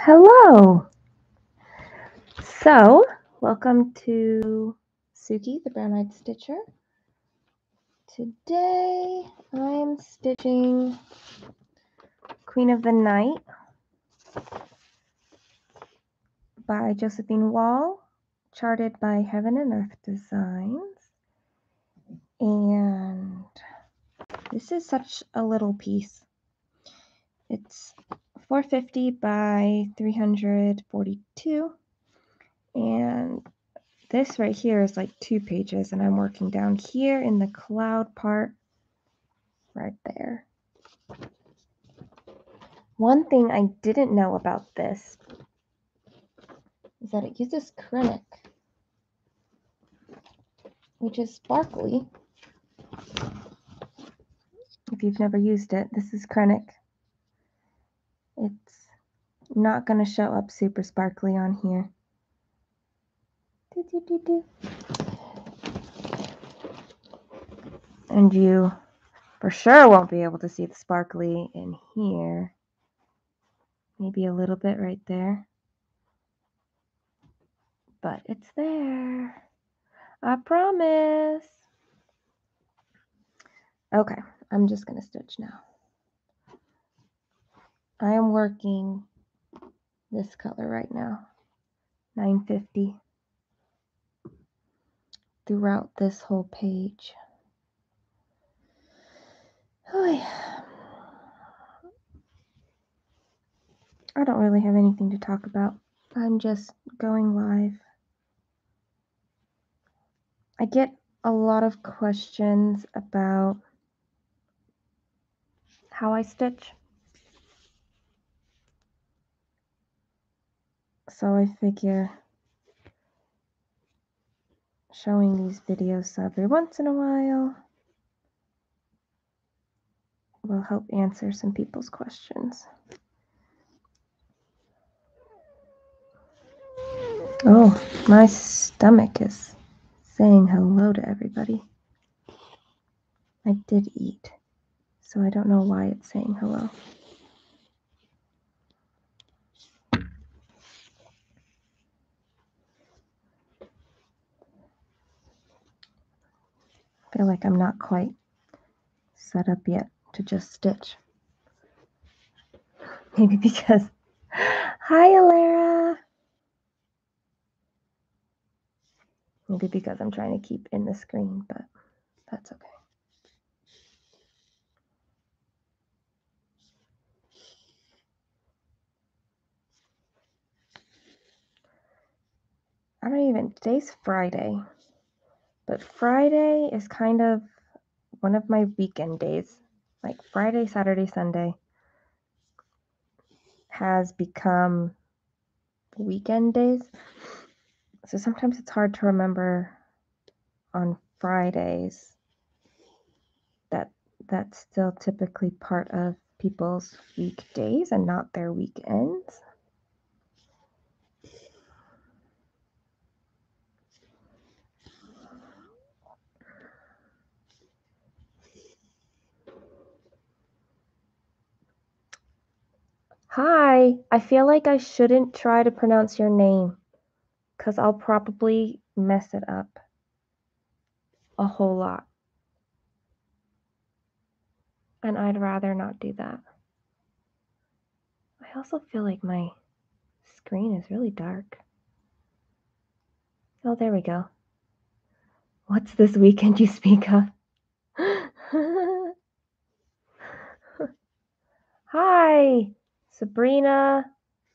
Hello. So, welcome to Suki, the Brown-Eyed Stitcher. Today, I am stitching Queen of the Night by Josephine Wall, charted by Heaven and Earth Designs. And this is such a little piece. It's 450 by 342, and this right here is like 2 pages, and I'm working down here in the cloud part right there. One thing I didn't know about this is that it uses Krennic, which is sparkly. If you've never used it, this is Krennic. It's not going to show up super sparkly on here. And you for sure won't be able to see the sparkly in here. Maybe a little bit right there. But it's there. I promise. Okay, I'm just going to stitch now. I am working this color right now, 950, throughout this whole page. Oh, yeah. I don't really have anything to talk about. I'm just going live. I get a lot of questions about how I stitch. So I figure showing these videos every once in a while will help answer some people's questions. Oh, my stomach is saying hello to everybody. I did eat, so I don't know why it's saying hello. I feel like I'm not quite set up yet to just stitch. Maybe because... Hi, Alara! Maybe because I'm trying to keep in the screen, but that's okay. I don't even... Today's Friday. But Friday is kind of one of my weekend days. Like Friday, Saturday, Sunday has become weekend days. So sometimes it's hard to remember on Fridays that that's still typically part of people's weekdays and not their weekends. Hi, I feel like I shouldn't try to pronounce your name because I'll probably mess it up a whole lot. And I'd rather not do that. I also feel like my screen is really dark. Oh, there we go. What's this weekend you speak of? Hi, Sabrina.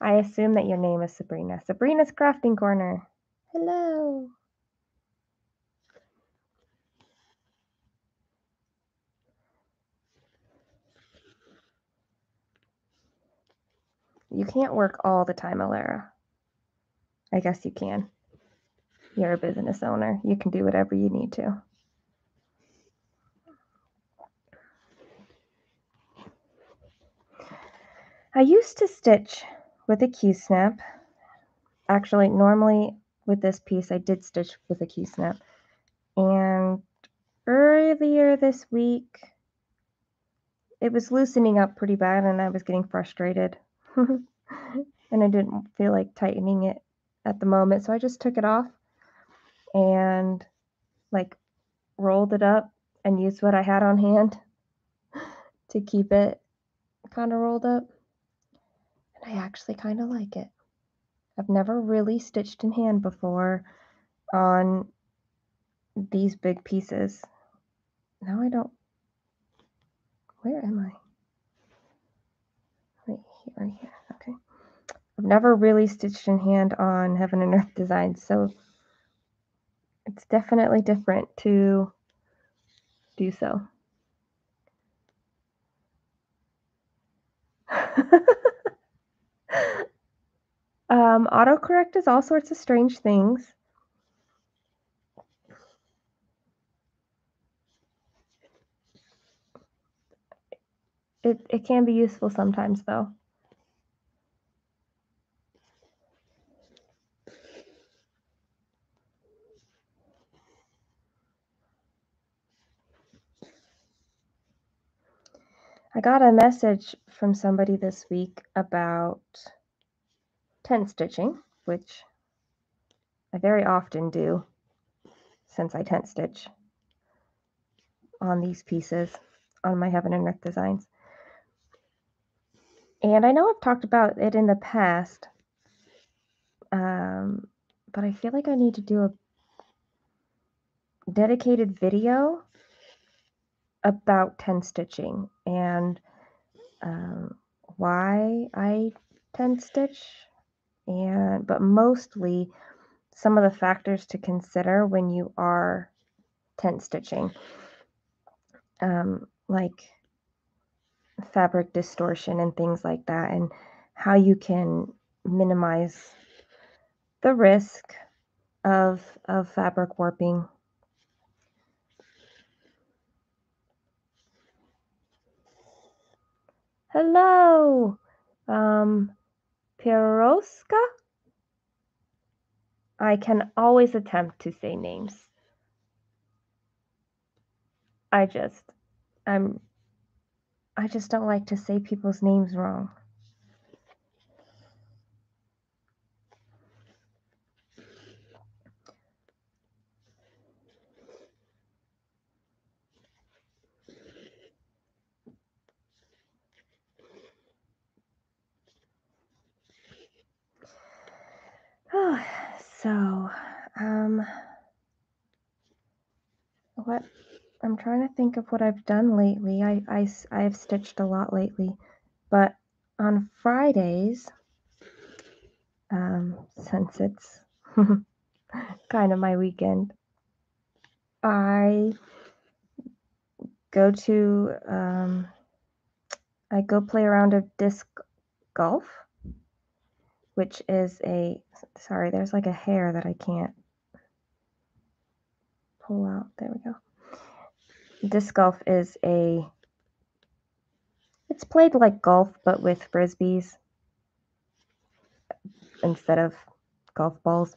I assume that your name is Sabrina. Sabrina's Crafting Corner. Hello. You can't work all the time, Alara. I guess you can. You're a business owner. You can do whatever you need to. I used to stitch with a Q-snap. Actually, normally with this piece, I did stitch with a Q-snap. And earlier this week, it was loosening up pretty bad and I was getting frustrated. and I didn't feel like tightening it at the moment, so I just took it off and like rolled it up and used what I had on hand to keep it kind of rolled up. And I actually kind of like it. I've never really stitched in hand before on these big pieces. No, I don't. Where am I? Right here. Okay. I've never really stitched in hand on Heaven and Earth designs, so it's definitely different to do so. Autocorrect does all sorts of strange things. It can be useful sometimes, though. I got a message from somebody this week about tent stitching, which I very often do since I tent stitch on these pieces on my Heaven and Earth designs. And I know I've talked about it in the past, but I feel like I need to do a dedicated video about tent stitching and why I tent stitch, but mostly some of the factors to consider when you are tent stitching, like fabric distortion and things like that, and how you can minimize the risk of fabric warping. Hello, Piroska? I can always attempt to say names. I just don't like to say people's names wrong. So, what I'm trying to think of what I've done lately. I've stitched a lot lately, but on Fridays, since it's kind of my weekend, I go play around a disc golf, which is sorry, there's like a hair that I can't pull out. There we go. Disc golf is it's played like golf, but with frisbees instead of golf balls.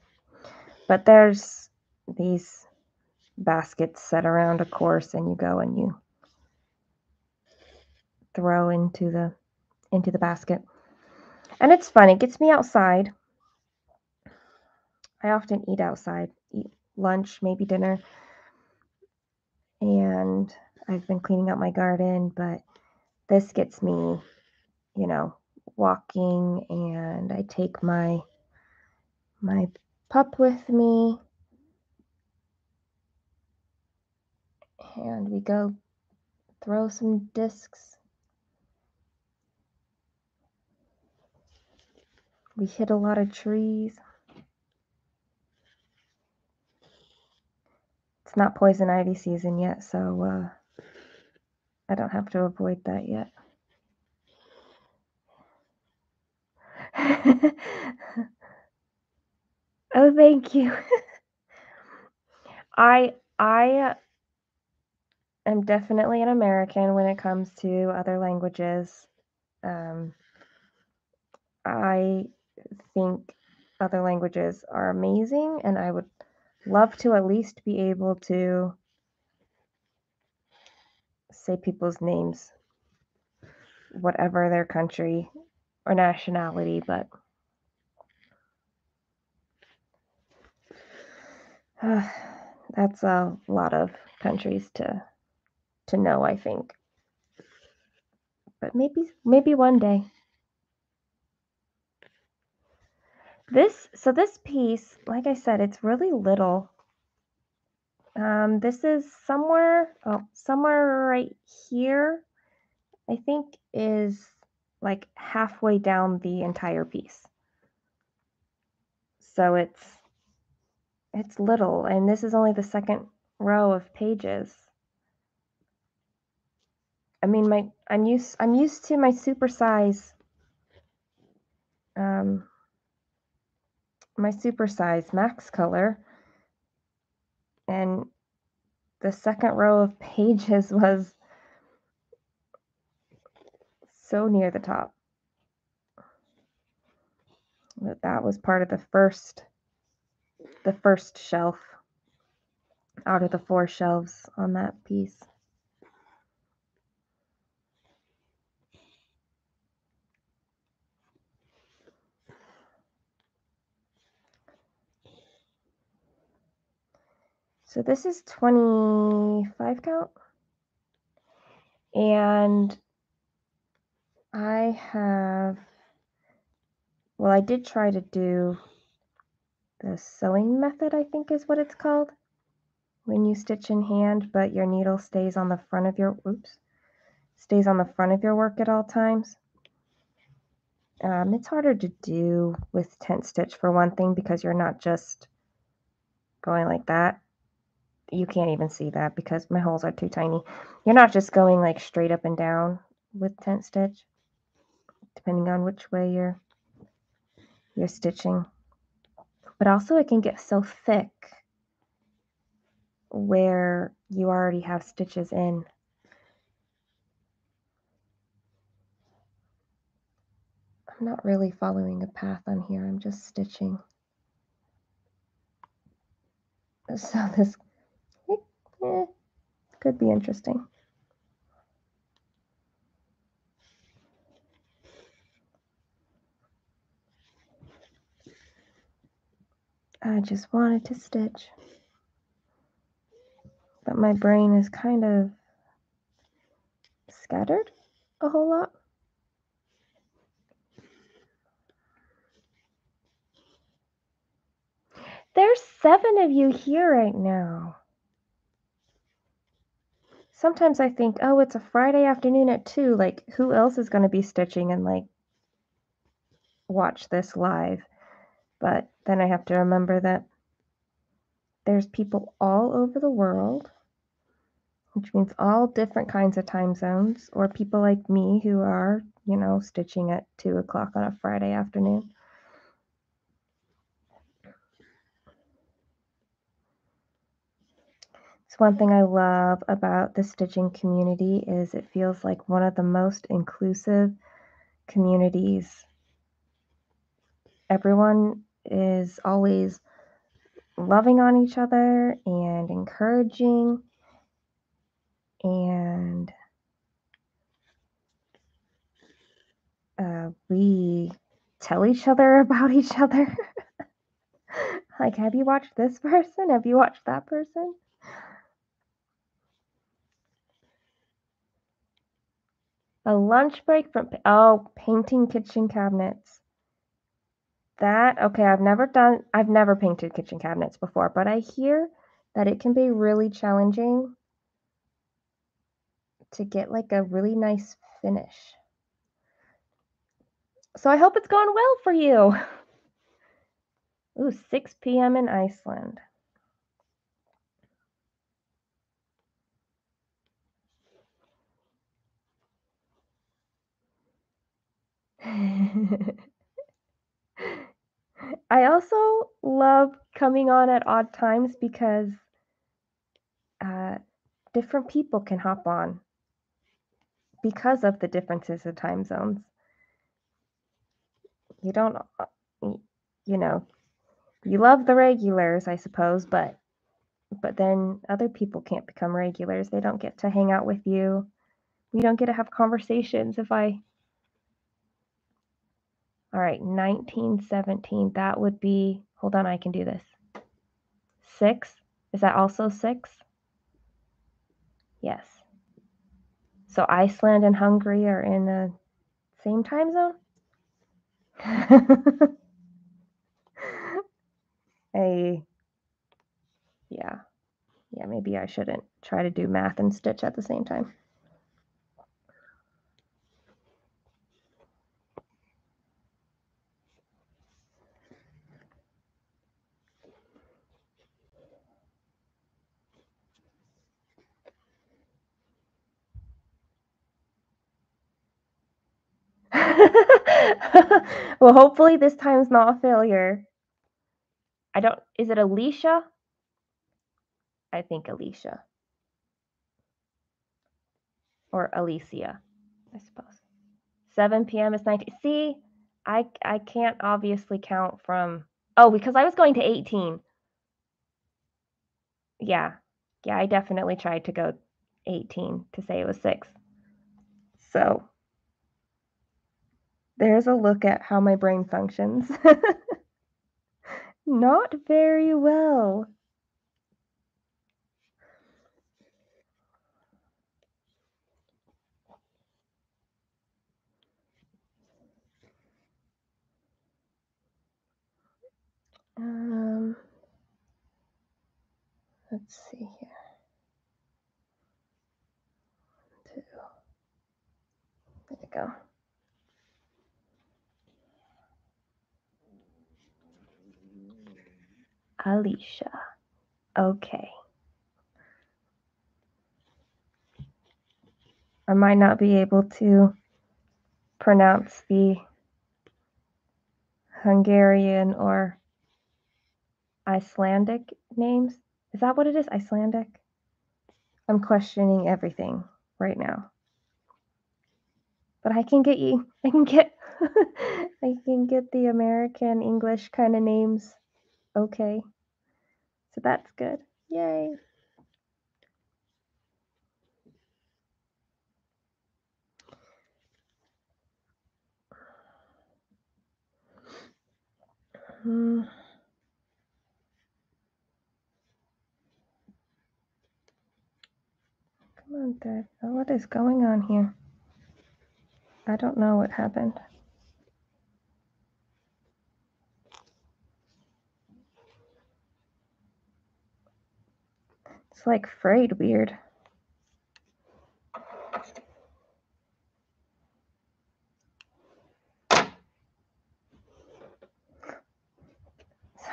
But there's these baskets set around a course, and you go and you throw into the basket. And it's fun. It gets me outside. I often eat outside, eat lunch, maybe dinner. And I've been cleaning out my garden, but this gets me, walking, and I take my pup with me, and we go throw some discs. We hit a lot of trees. It's not poison ivy season yet, so I don't have to avoid that yet. Oh, thank you. I am definitely an American when it comes to other languages. I think other languages are amazing, and I would love to at least be able to say people's names, whatever their country or nationality, but That's a lot of countries to know, I think. But maybe one day. This piece, like I said, it's really little. This is somewhere right here, I think, is like halfway down the entire piece. So it's little, and this is only the second row of pages. I mean, I'm used to my supersize max color, and the second row of pages was so near the top. That was part of the first shelf out of the 4 shelves on that piece. So this is 25 count, and I did try to do the sewing method, I think is what it's called, when you stitch in hand, but your needle stays on the front of your work at all times. It's harder to do with tent stitch for one thing, because you're not just going like that. You can't even see that because my holes are too tiny. You're not just going like straight up and down with tent stitch, depending on which way you're stitching. But also it can get so thick where you already have stitches in. I'm not really following a path on here. I'm just stitching. So this could be interesting. I just wanted to stitch, but my brain is kind of scattered a whole lot. There's 7 of you here right now. Sometimes I think, oh, it's a Friday afternoon at 2. Like, who else is going to be stitching and like watch this live? But then I have to remember that there's people all over the world, which means all different kinds of time zones, or people like me who are, stitching at 2 o'clock on a Friday afternoon. It's one thing I love about the stitching community is it feels like one of the most inclusive communities. Everyone is always loving on each other and encouraging, and we tell each other about each other. Like, have you watched this person? Have you watched that person? A lunch break from painting kitchen cabinets. I've never painted kitchen cabinets before, but I hear that it can be really challenging to get like a really nice finish. So I hope it's going well for you. Ooh, 6 p.m. in Iceland. I also love coming on at odd times because different people can hop on because of the differences in time zones. You don't, you love the regulars, I suppose, but then other people can't become regulars. They don't get to hang out with you. We don't get to have conversations all right, 1917, that would be, hold on, I can do this. 6? Is that also 6? Yes. So Iceland and Hungary are in the same time zone? Yeah, maybe I shouldn't try to do math and stitch at the same time. Well, hopefully this time's not a failure. Is it Alicia? I think Alicia. Or Alicia, I suppose. 7 p.m. is 19. See, I can't obviously count from, because I was going to 18. Yeah, I definitely tried to go 18 to say it was 6. So there's a look at how my brain functions. Not very well. Let's see here. 2. There we go. Alicia. Okay. I might not be able to pronounce the Hungarian or Icelandic names. Is that what it is? Icelandic? I'm questioning everything right now. But I can get I can get the American English kind of names okay. So that's good. Yay. Come on, Dad. What is going on here? I don't know what happened. It's like frayed weird.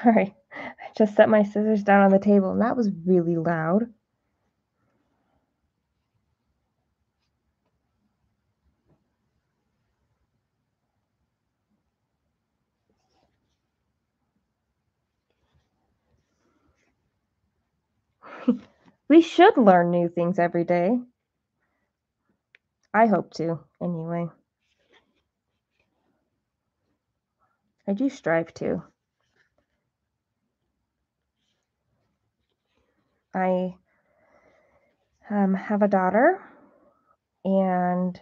Sorry. I just set my scissors down on the table and that was really loud. We should learn new things every day. I hope to, anyway. I do strive to. I have a daughter, and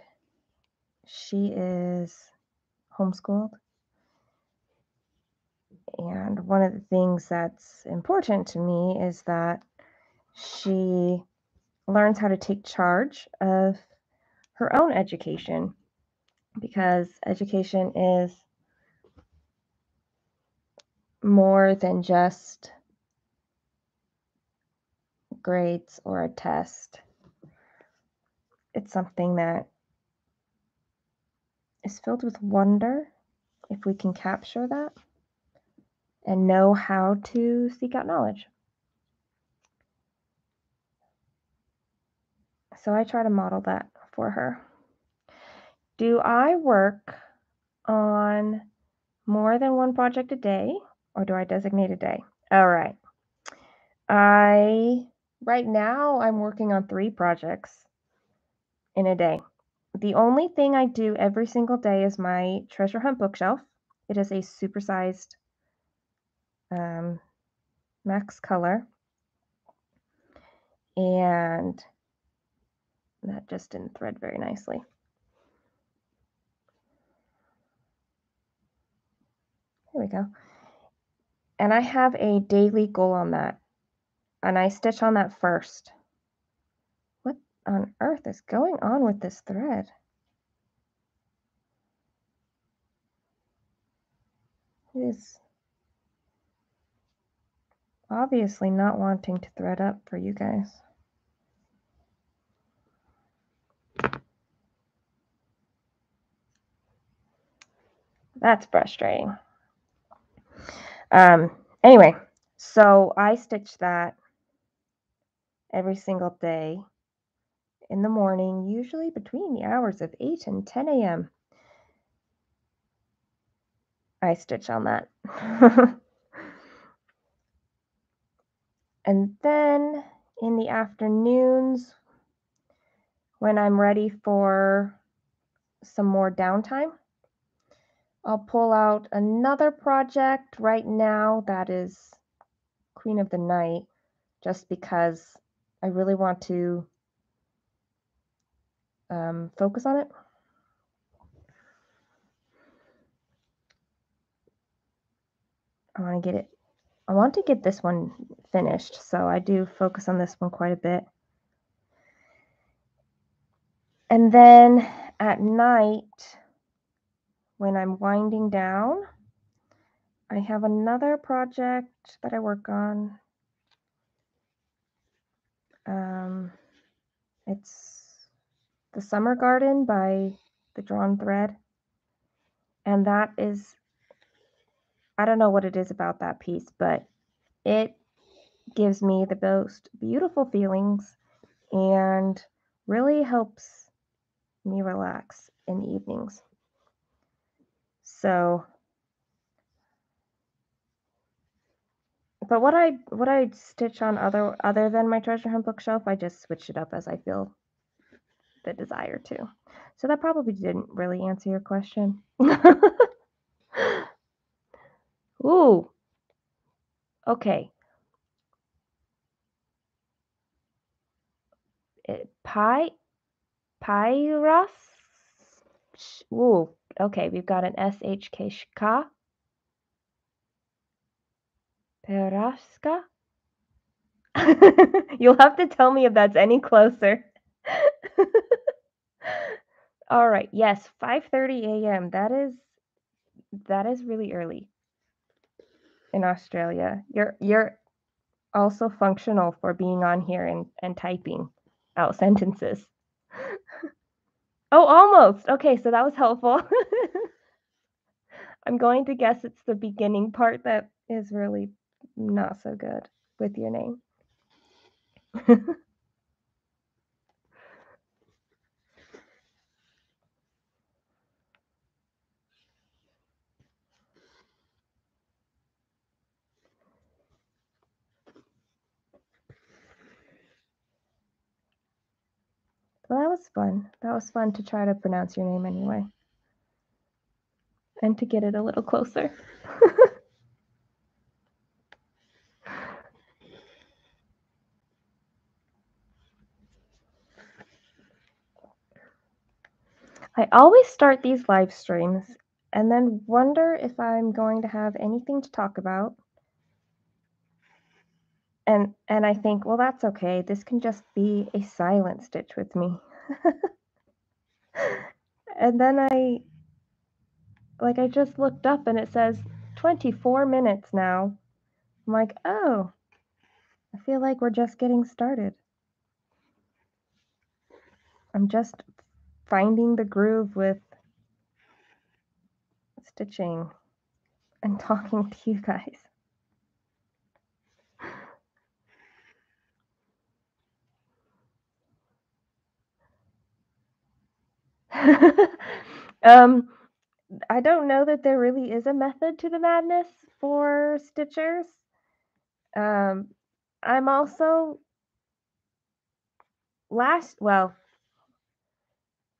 she is homeschooled. And one of the things that's important to me is that she learns how to take charge of her own education, because education is more than just grades or a test. It's something that is filled with wonder if we can capture that and know how to seek out knowledge. So I try to model that for her. Do I work on more than one project a day, or do I designate a day? All right. Right now, I'm working on 3 projects in a day. The only thing I do every single day is my treasure hunt bookshelf. It is a supersized max color, and that just didn't thread very nicely. There we go. And I have a daily goal on that. and I stitch on that first. What on earth is going on with this thread? It is obviously not wanting to thread up for you guys. That's frustrating. Anyway, so I stitch that every single day in the morning, usually between the hours of 8 and 10 a.m. I stitch on that. And then in the afternoons, when I'm ready for some more downtime, I'll pull out another project right now that is Queen of the Night, just because I really want to focus on it. I want to get this one finished, so I do focus on this one quite a bit. And then at night, when I'm winding down, I have another project that I work on. It's The Summer Garden by The Drawn Thread. And that is, I don't know what it is about that piece, but it gives me the most beautiful feelings and really helps me relax in the evenings. So, but what I stitch on other than my treasure hunt bookshelf, I just switch it up as I feel the desire to. So that probably didn't really answer your question. Ooh. Okay. Pyros? Ooh. Okay, we've got an SHK shka. Peraska? You'll have to tell me if that's any closer. All right. Yes, 5:30 a.m. That is really early in Australia. You're also functional for being on here and typing out sentences. Oh, almost. Okay, so that was helpful. I'm going to guess it's the beginning part that is really not so good with your name. Well, that was fun. That was fun to try to pronounce your name anyway. And to get it a little closer. I always start these live streams and then wonder if I'm going to have anything to talk about. And I think, well, that's okay. This can just be a silent stitch with me. And then I just looked up and it says 24 minutes now. I'm like, oh, I feel like we're just getting started. I'm just finding the groove with stitching and talking to you guys. I don't know that there really is a method to the madness for stitchers. I'm also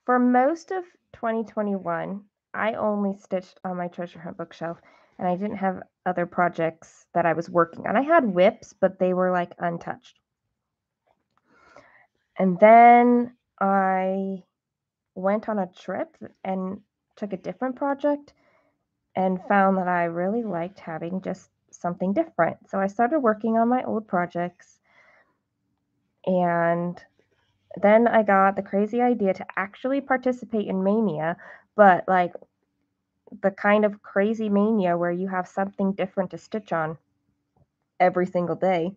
for most of 2021, I only stitched on my treasure hunt bookshelf, and I didn't have other projects that I was working on. I had whips, but they were like untouched. And then I went on a trip and took a different project and found that I really liked having just something different. So I started working on my old projects. And then I got the crazy idea to actually participate in Mania, but like the kind of crazy Mania where you have something different to stitch on every single day.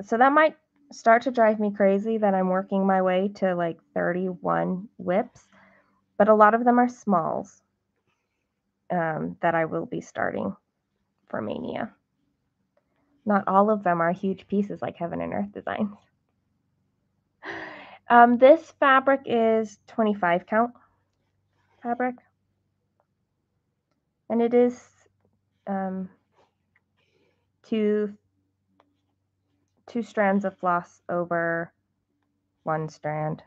So that might start to drive me crazy that I'm working my way to like 31 whips, but a lot of them are smalls that I will be starting for Mania. Not all of them are huge pieces like Heaven and Earth Designs. This fabric is 25 count fabric, and it is two strands of floss over one strand.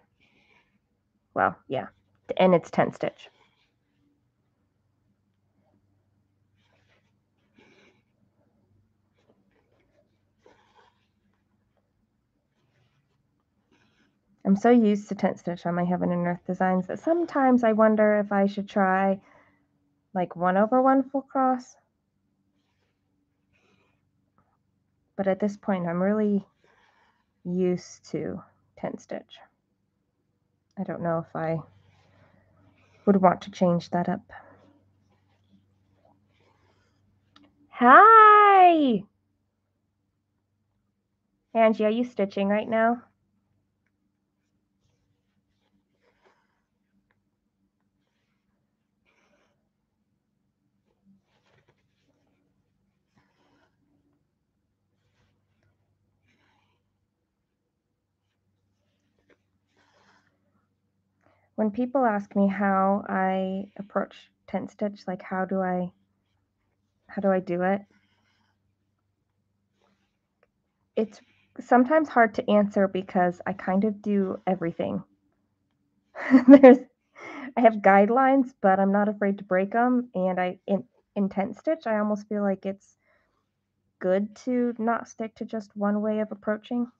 Well, yeah, and it's 10 stitch. I'm so used to 10 stitch on my Heaven and Earth Designs that sometimes I wonder if I should try like 1/1 full cross. But at this point, I'm really used to 10 stitch. I don't know if I would want to change that up. Hi! Angie, are you stitching right now? When people ask me how I approach 10 stitch, like how do I do it? It's sometimes hard to answer because I kind of do everything. I have guidelines, but I'm not afraid to break them. And in 10 stitch, I almost feel like it's good to not stick to just one way of approaching.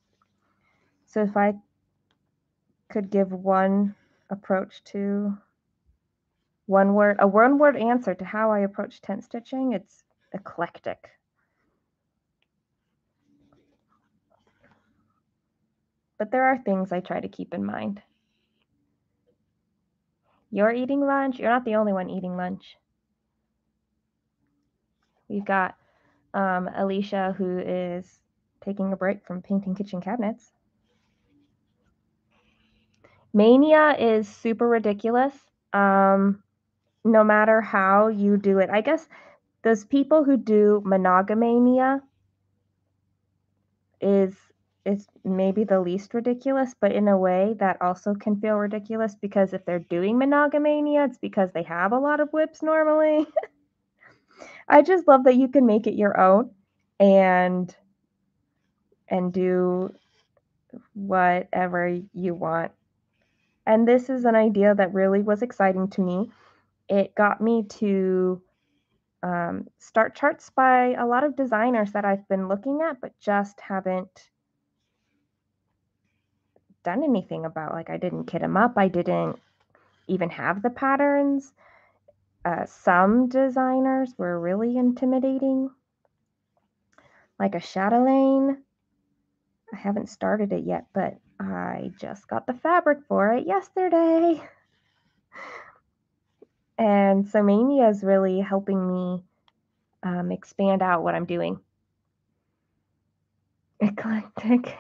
So if I could give one approach to a one word answer to how I approach 10 stitching, it's eclectic. But there are things I try to keep in mind. You're eating lunch? You're not the only one eating lunch. We've got Alicia, who is taking a break from painting kitchen cabinets. Mania is super ridiculous. No matter how you do it. I guess those people who do monogamania is maybe the least ridiculous, but in a way that also can feel ridiculous because if they're doing monogamania, it's because they have a lot of whips normally. I just love that you can make it your own and do whatever you want. And this is an idea that really was exciting to me. It got me to start charts by a lot of designers that I've been looking at, but just haven't done anything about. Like, I didn't kit them up. I didn't even have the patterns. Some designers were really intimidating, like a chatelaine. I haven't started it yet, but I just got the fabric for it yesterday. And so Mania is really helping me expand out what I'm doing. Eclectic.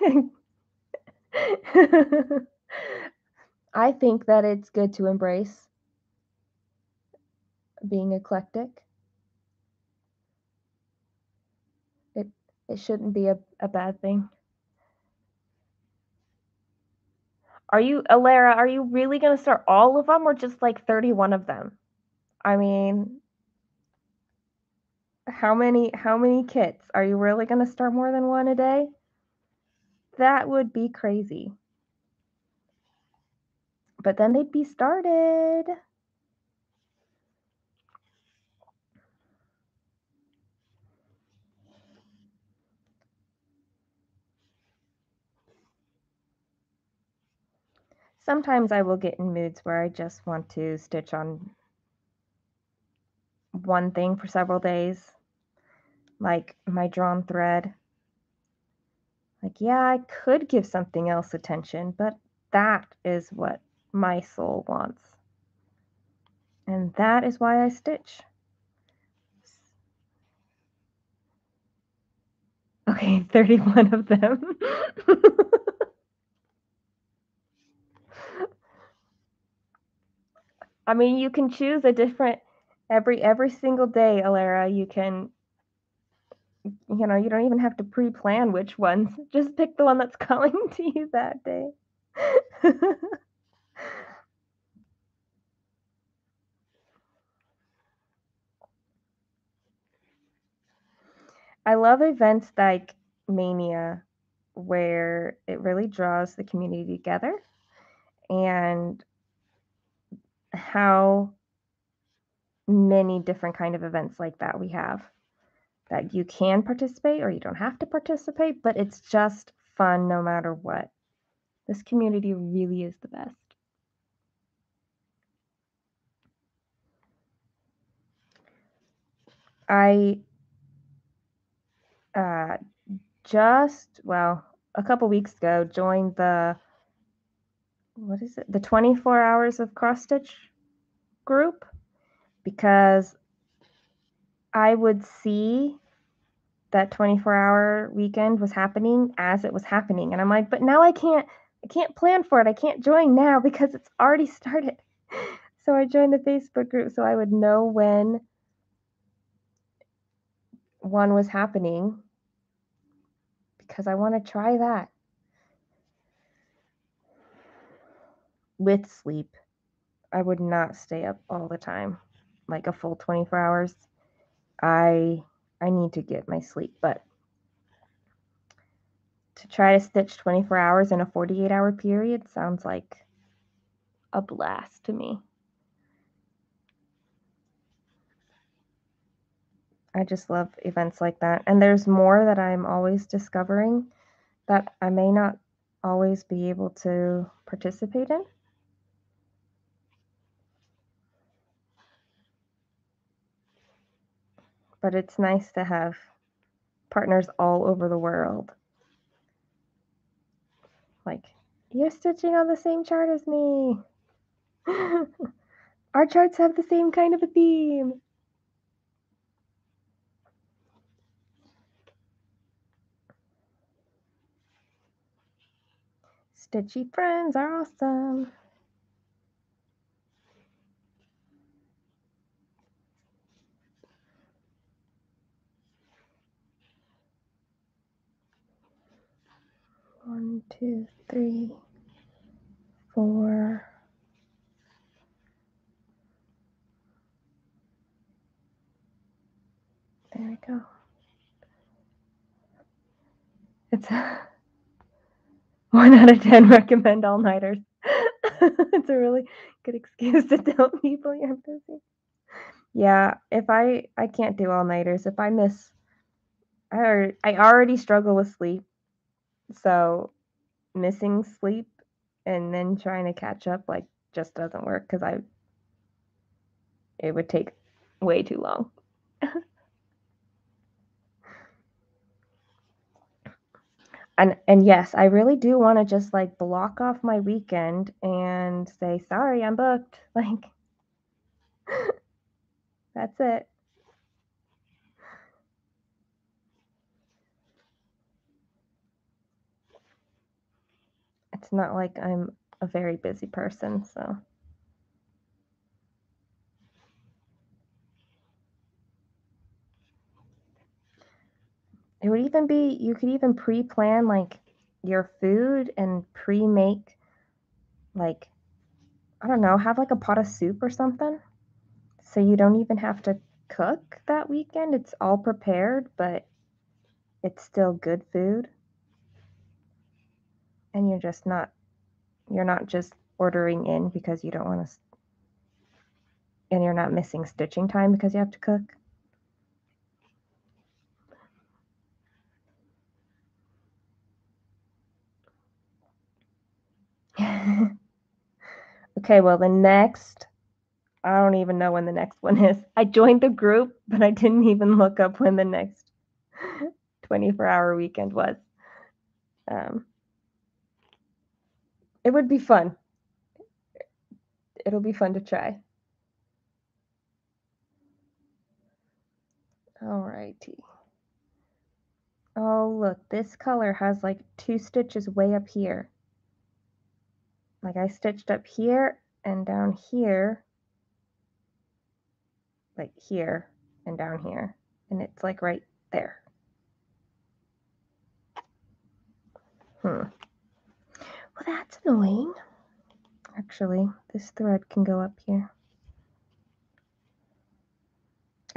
I think that it's good to embrace being eclectic. It shouldn't be a bad thing. Are you, Alara, are you really going to start all of them or just like 31 of them? I mean, how many kits? Are you really going to start more than one a day? That would be crazy. But then they'd be started. Sometimes I will get in moods where I just want to stitch on one thing for several days, like my drawn thread. Like, yeah, I could give something else attention, but that is what my soul wants. And that is why I stitch. Okay, 31 of them. I mean, you can choose a different every single day, Alara. You can, you don't even have to pre-plan which ones. Just pick the one that's calling to you that day. I love events like Mania, where it really draws the community together, and how many different kind of events like that we have, that you can participate or you don't have to participate, but it's just fun no matter what. This community really is the best. I a couple weeks ago joined the 24 hours of cross stitch group, because I would see that 24-hour weekend was happening as it was happening, and I'm like, but now I can't plan for it. I can't join now because it's already started. So I joined the Facebook group so I would know when one was happening, because I want to try that with sleep. I would not stay up all the time, like a full 24 hours. I need to get my sleep, but to try to stitch 24 hours in a 48-hour period sounds like a blast to me. I just love events like that. And there's more that I'm always discovering that I may not always be able to participate in. But it's nice to have partners all over the world. Like, you're stitching on the same chart as me. Our charts have the same kind of a theme. Stitchy friends are awesome. One, two, three, four. There we go. It's 1 out of 10 recommend all-nighters. It's a really good excuse to tell people you're busy. Yeah, if I can't do all-nighters. If I miss, I already struggle with sleep, so missing sleep and then trying to catch up just doesn't work, because it would take way too long. And yes, I really do want to just block off my weekend and say, sorry, I'm booked. That's it. It's not like I'm a very busy person, so. It would even be, you could even pre-plan your food and pre-make I don't know, have a pot of soup or something. So you don't even have to cook that weekend. It's all prepared, but it's still good food. And you're not just ordering in because you don't want to, and you're not missing stitching time because you have to cook. Okay, well, I don't even know when the next one is. I joined the group, but I didn't even look up when the next 24-hour weekend was. It would be fun. It'll be fun to try. Alrighty. Oh, look, this color has like 2 stitches way up here. Like I stitched up here and down here, like here and down here, and it's like right there. Well, that's annoying. Actually, this thread can go up here.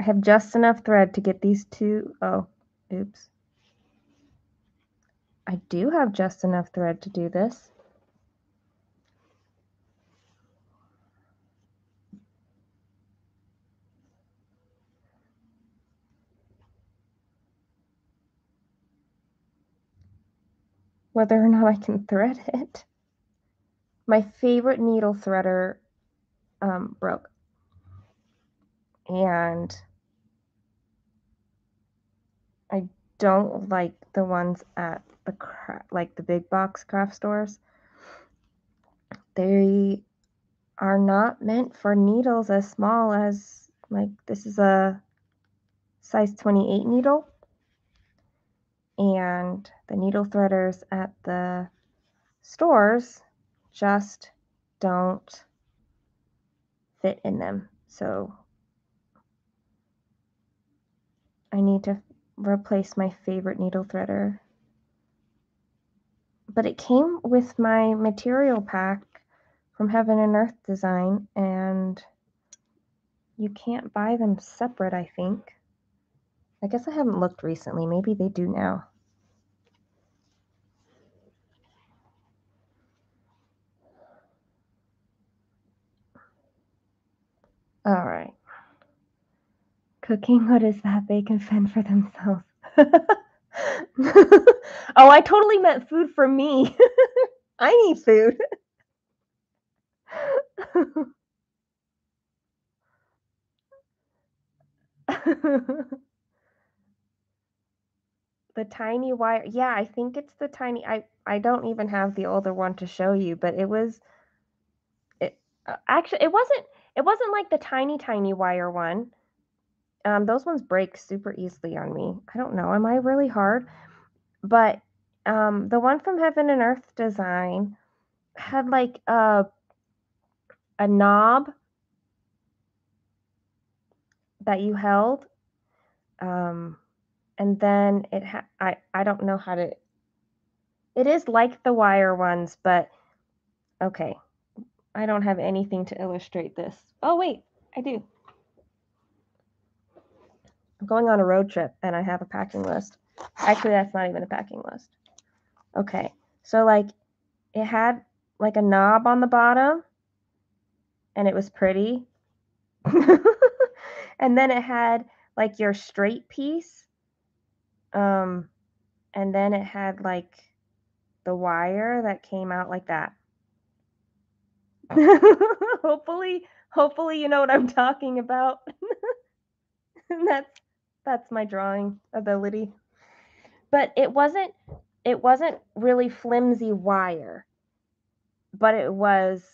I have just enough thread to get these two. Oh, oops. I do have just enough thread to do this. Whether or not I can thread it. My favorite needle threader broke. And I don't like the ones at the big box craft stores. They are not meant for needles as small as, like, this is a size 28 needle. And the needle threaders at the stores just don't fit in them. So I need to replace my favorite needle threader. But it came with my material pack from Heaven and Earth Design, and you can't buy them separate, I think. I guess I haven't looked recently. Maybe they do now. All right. Cooking, what is that? They can fend for themselves. Oh, I totally meant food for me. I need food. The tiny wire. Yeah, I think it's the tiny. I don't even have the older one to show you, but it was actually it wasn't like the tiny wire one. Those ones break super easily on me. I don't know. Am I really hard? But the one from Heaven and Earth Design had like a knob that you held, and then it I don't know how to. It is like the wire ones, but okay. I don't have anything to illustrate this. Oh wait, I do. I'm going on a road trip and I have a packing list. Actually, that's not even a packing list. Okay, so like it had like a knob on the bottom and it was pretty. And then it had like your straight piece. And then it had like the wire that came out like that. Hopefully you know what I'm talking about. That's my drawing ability. But it wasn't really flimsy wire, but it was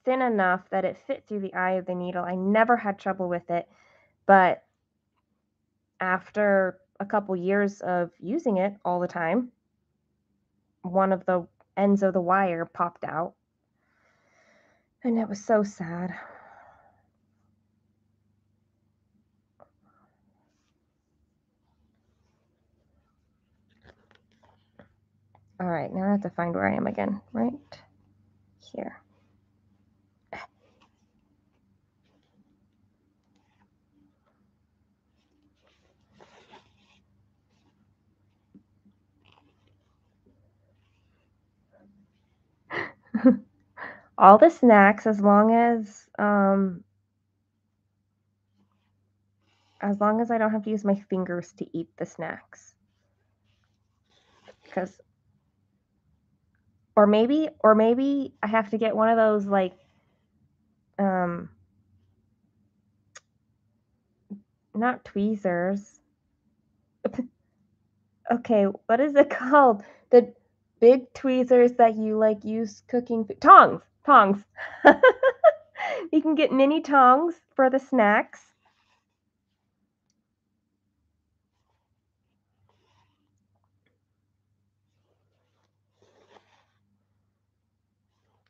thin enough that it fit through the eye of the needle. I never had trouble with it, but after a couple years of using it all the time, one of the ends of the wire popped out, and it was so sad. All right, now I have to find where I am again, right here. All the snacks, as long as I don't have to use my fingers to eat the snacks. Because or maybe I have to get one of those like not tweezers. Okay, what is it called? The big tweezers that you like use cooking tongs. Tongs. You can get mini tongs for the snacks.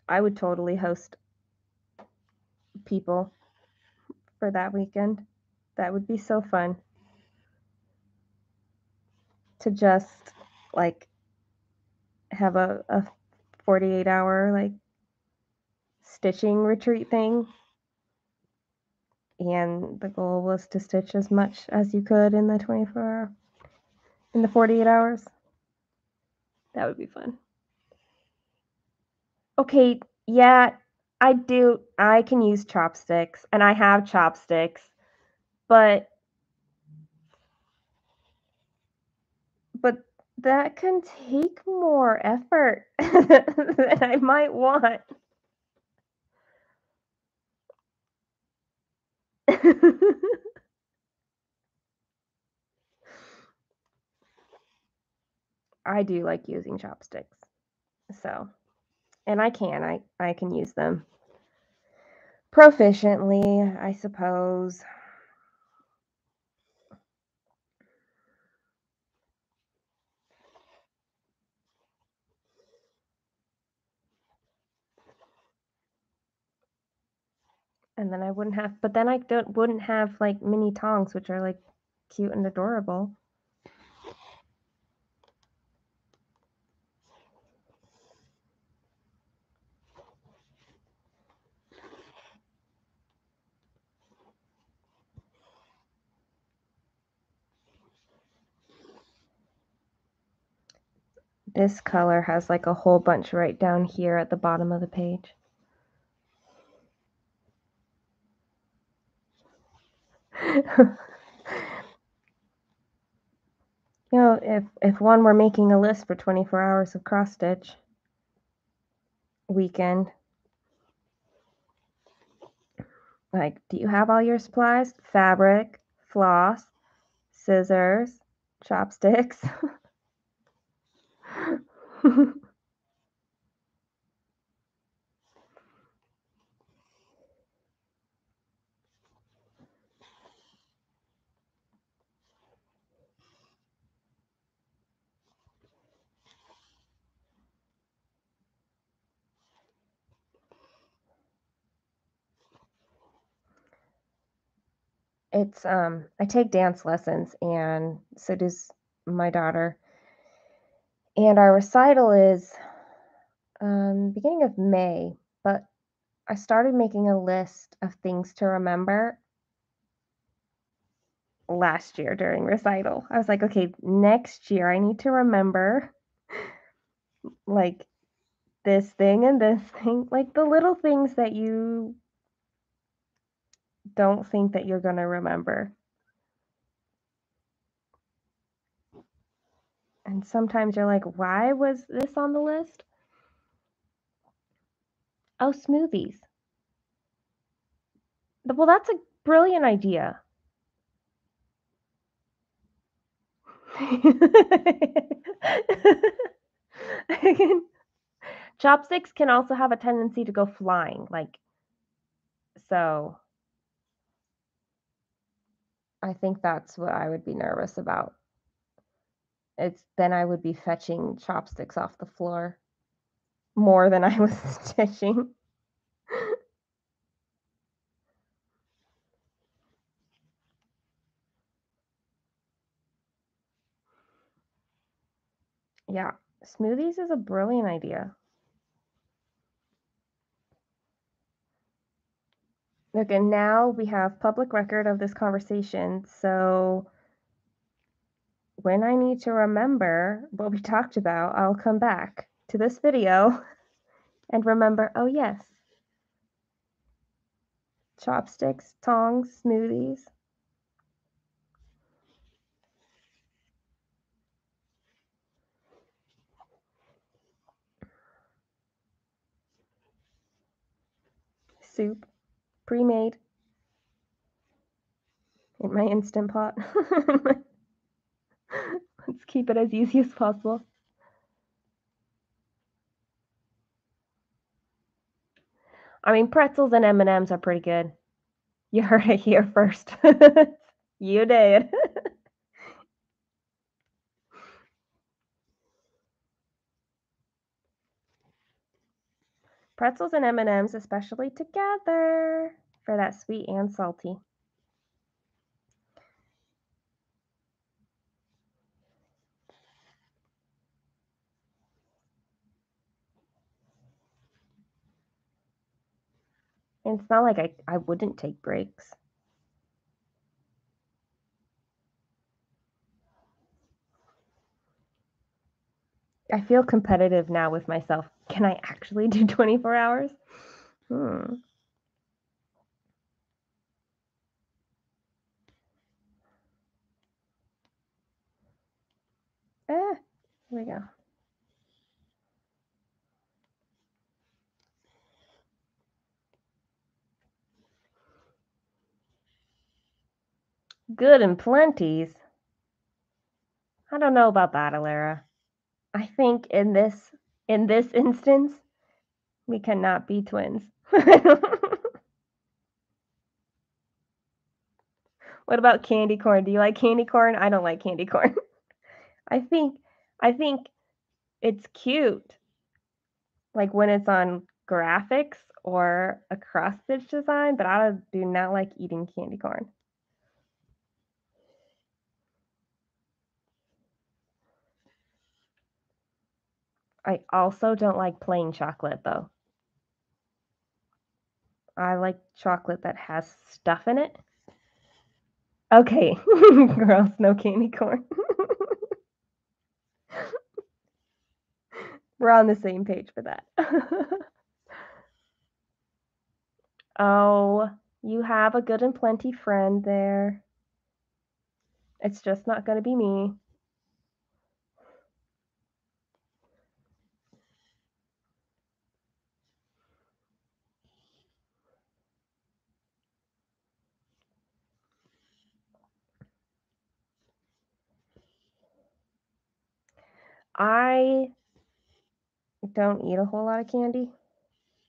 I would totally host people for that weekend. That would be so fun to just like have a 48-hour like stitching retreat thing. And the goal was to stitch as much as you could in the 48 hours. That would be fun. Okay, yeah, I do. I can use chopsticks, and I have chopsticks, but that can take more effort than I might want. I do like using chopsticks. So, and I can use them proficiently, I suppose. And then I wouldn't have, but then I wouldn't have like mini tongs, which are like cute and adorable. This color has like a whole bunch right down here at the bottom of the page. You know, if one were making a list for 24 hours of cross stitch weekend, like, do you have all your supplies? Fabric, floss, scissors, chopsticks. It's I take dance lessons, and so does my daughter. And our recital is beginning of May, but I started making a list of things to remember last year during recital. I was like, okay, next year I need to remember like this thing and this thing, like the little things that you don't think that you're going to remember. And sometimes you're like, why was this on the list? Oh, smoothies. Well, that's a brilliant idea. Chopsticks can also have a tendency to go flying, like, so I think that's what I would be nervous about. It's then I would be fetching chopsticks off the floor more than I was stitching. Yeah, smoothies is a brilliant idea. Look, and now we have public record of this conversation, so when I need to remember what we talked about, I'll come back to this video and remember, oh yes, chopsticks, tongs, smoothies. Soup, pre-made in my Instant Pot. Let's keep it as easy as possible. I mean, pretzels and M&Ms are pretty good. You heard it here first. You did. Pretzels and M&Ms, especially together, for that sweet and salty. And it's not like I wouldn't take breaks. I feel competitive now with myself. Can I actually do 24 hours? Here we go. Good and plenties. I don't know about that, Alara. I think in this instance, we cannot be twins. What about candy corn? Do you like candy corn? I don't like candy corn. I think it's cute, like when it's on graphics or a cross stitch design, but I do not like eating candy corn. I also don't like plain chocolate though. I like chocolate that has stuff in it. Okay, girls, no candy corn. We're on the same page for that. Oh, you have a good and plenty friend there. It's just not going to be me. I don't eat a whole lot of candy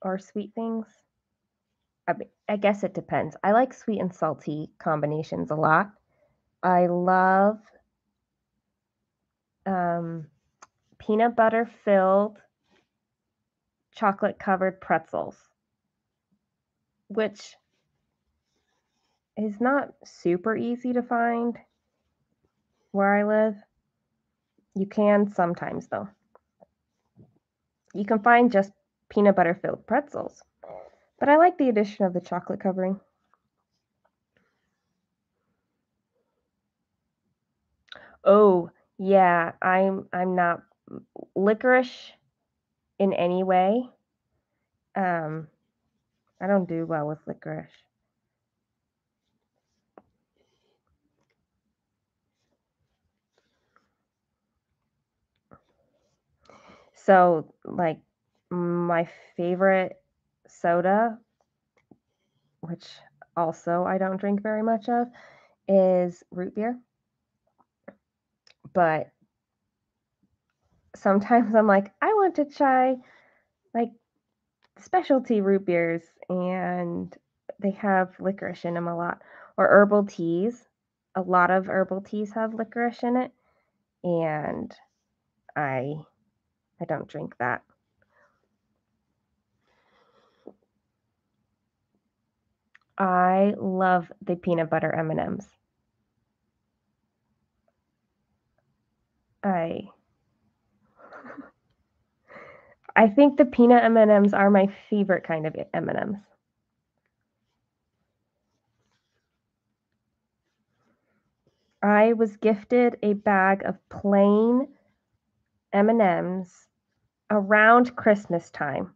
or sweet things. I guess it depends. I like sweet and salty combinations a lot. I love peanut butter filled chocolate covered pretzels, which is not super easy to find where I live. You can sometimes, though. You can find just peanut butter filled pretzels, but I like the addition of the chocolate covering. Oh, yeah, I'm not licorice in any way. I don't do well with licorice. So, like, my favorite soda, which also I don't drink very much of, is root beer. But sometimes I'm like, I want to try like specialty root beers, and they have licorice in them a lot. Or herbal teas. A lot of herbal teas have licorice in it, and I don't drink that. I love the peanut butter M&Ms. I think the peanut M&Ms are my favorite kind of M&Ms. I was gifted a bag of plain M&Ms around Christmas time.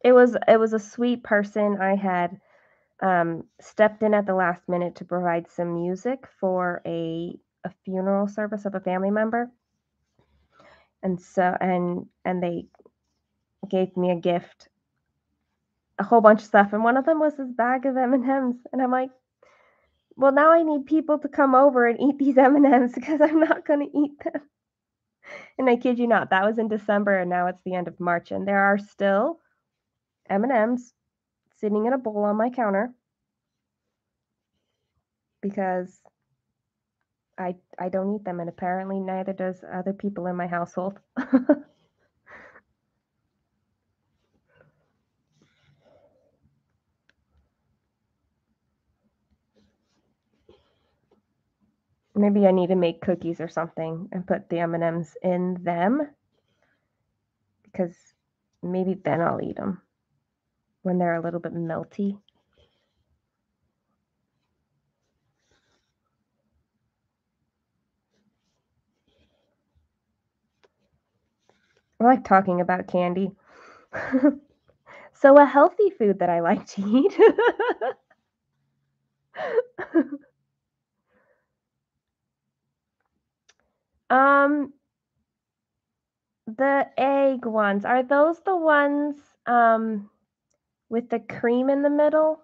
It was a sweet person. I had stepped in at the last minute to provide some music for a funeral service of a family member, and so and they gave me a gift, a whole bunch of stuff, and one of them was this bag of M&Ms, and I'm like, Well, now I need people to come over and eat these M&Ms because I'm not gonna eat them. And I kid you not, that was in December and now it's the end of March, and there are still M&Ms sitting in a bowl on my counter because I don't eat them, and apparently neither does other people in my household. Maybe I need to make cookies or something and put the M&Ms in them because maybe then I'll eat them when they're a little bit melty. I like talking about candy. So a healthy food that I like to eat. um, the egg ones, are those the ones with the cream in the middle?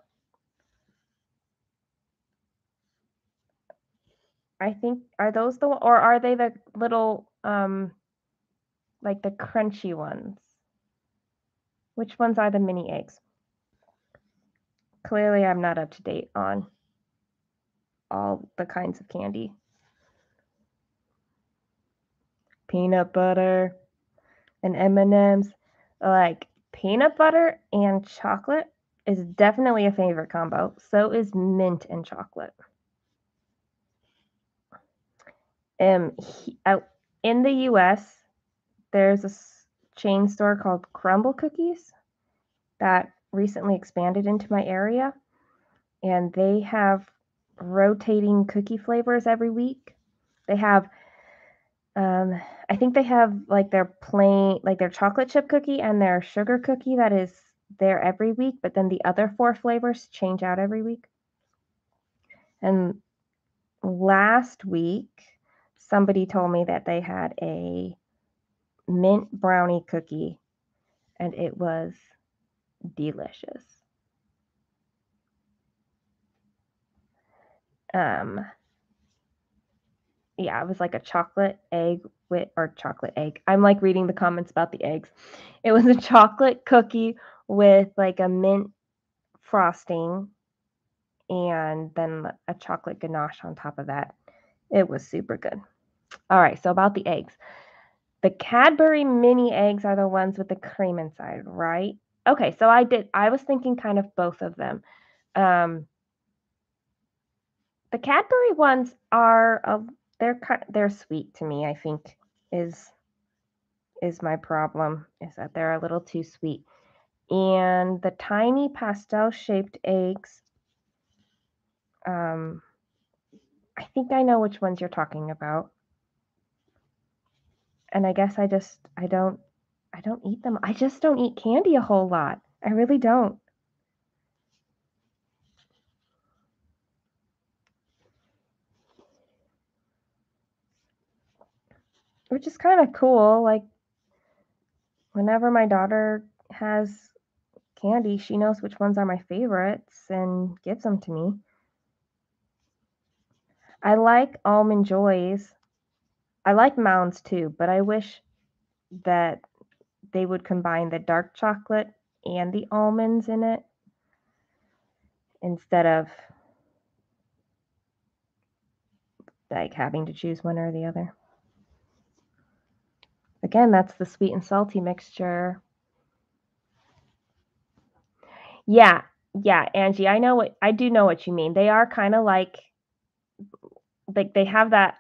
I think, are those the, or are they the little like the crunchy ones? Which ones are the mini eggs? Clearly I'm not up to date on all the kinds of candy. Peanut butter and M&Ms. Like peanut butter and chocolate is definitely a favorite combo. So is mint and chocolate. In the US, there's a chain store called Crumble Cookies that recently expanded into my area, and they have rotating cookie flavors every week. They have I think they have like their plain, like their chocolate chip cookie and their sugar cookie that is there every week, but then the other 4 flavors change out every week. And last week, somebody told me that they had a mint brownie cookie and it was delicious. Yeah, it was like a chocolate egg or chocolate egg. I'm like reading the comments about the eggs. It was a chocolate cookie with like a mint frosting and then a chocolate ganache on top of that. It was super good. All right, so about the eggs. The Cadbury mini eggs are the ones with the cream inside, right? Okay, so I was thinking kind of both of them. The Cadbury ones are they're sweet to me, I think is my problem, is that they're a little too sweet. And the tiny pastel shaped eggs, I think I know which ones you're talking about. And I guess I don't eat them. I just don't eat candy a whole lot. I really don't. Which is kind of cool. Like whenever my daughter has candy, she knows which ones are my favorites and gives them to me. I like Almond Joys. I like Mounds too, but I wish that they would combine the dark chocolate and the almonds in it instead of like having to choose one or the other. Again, that's the sweet and salty mixture. Yeah, Angie, I do know what you mean. They are kind of like they have that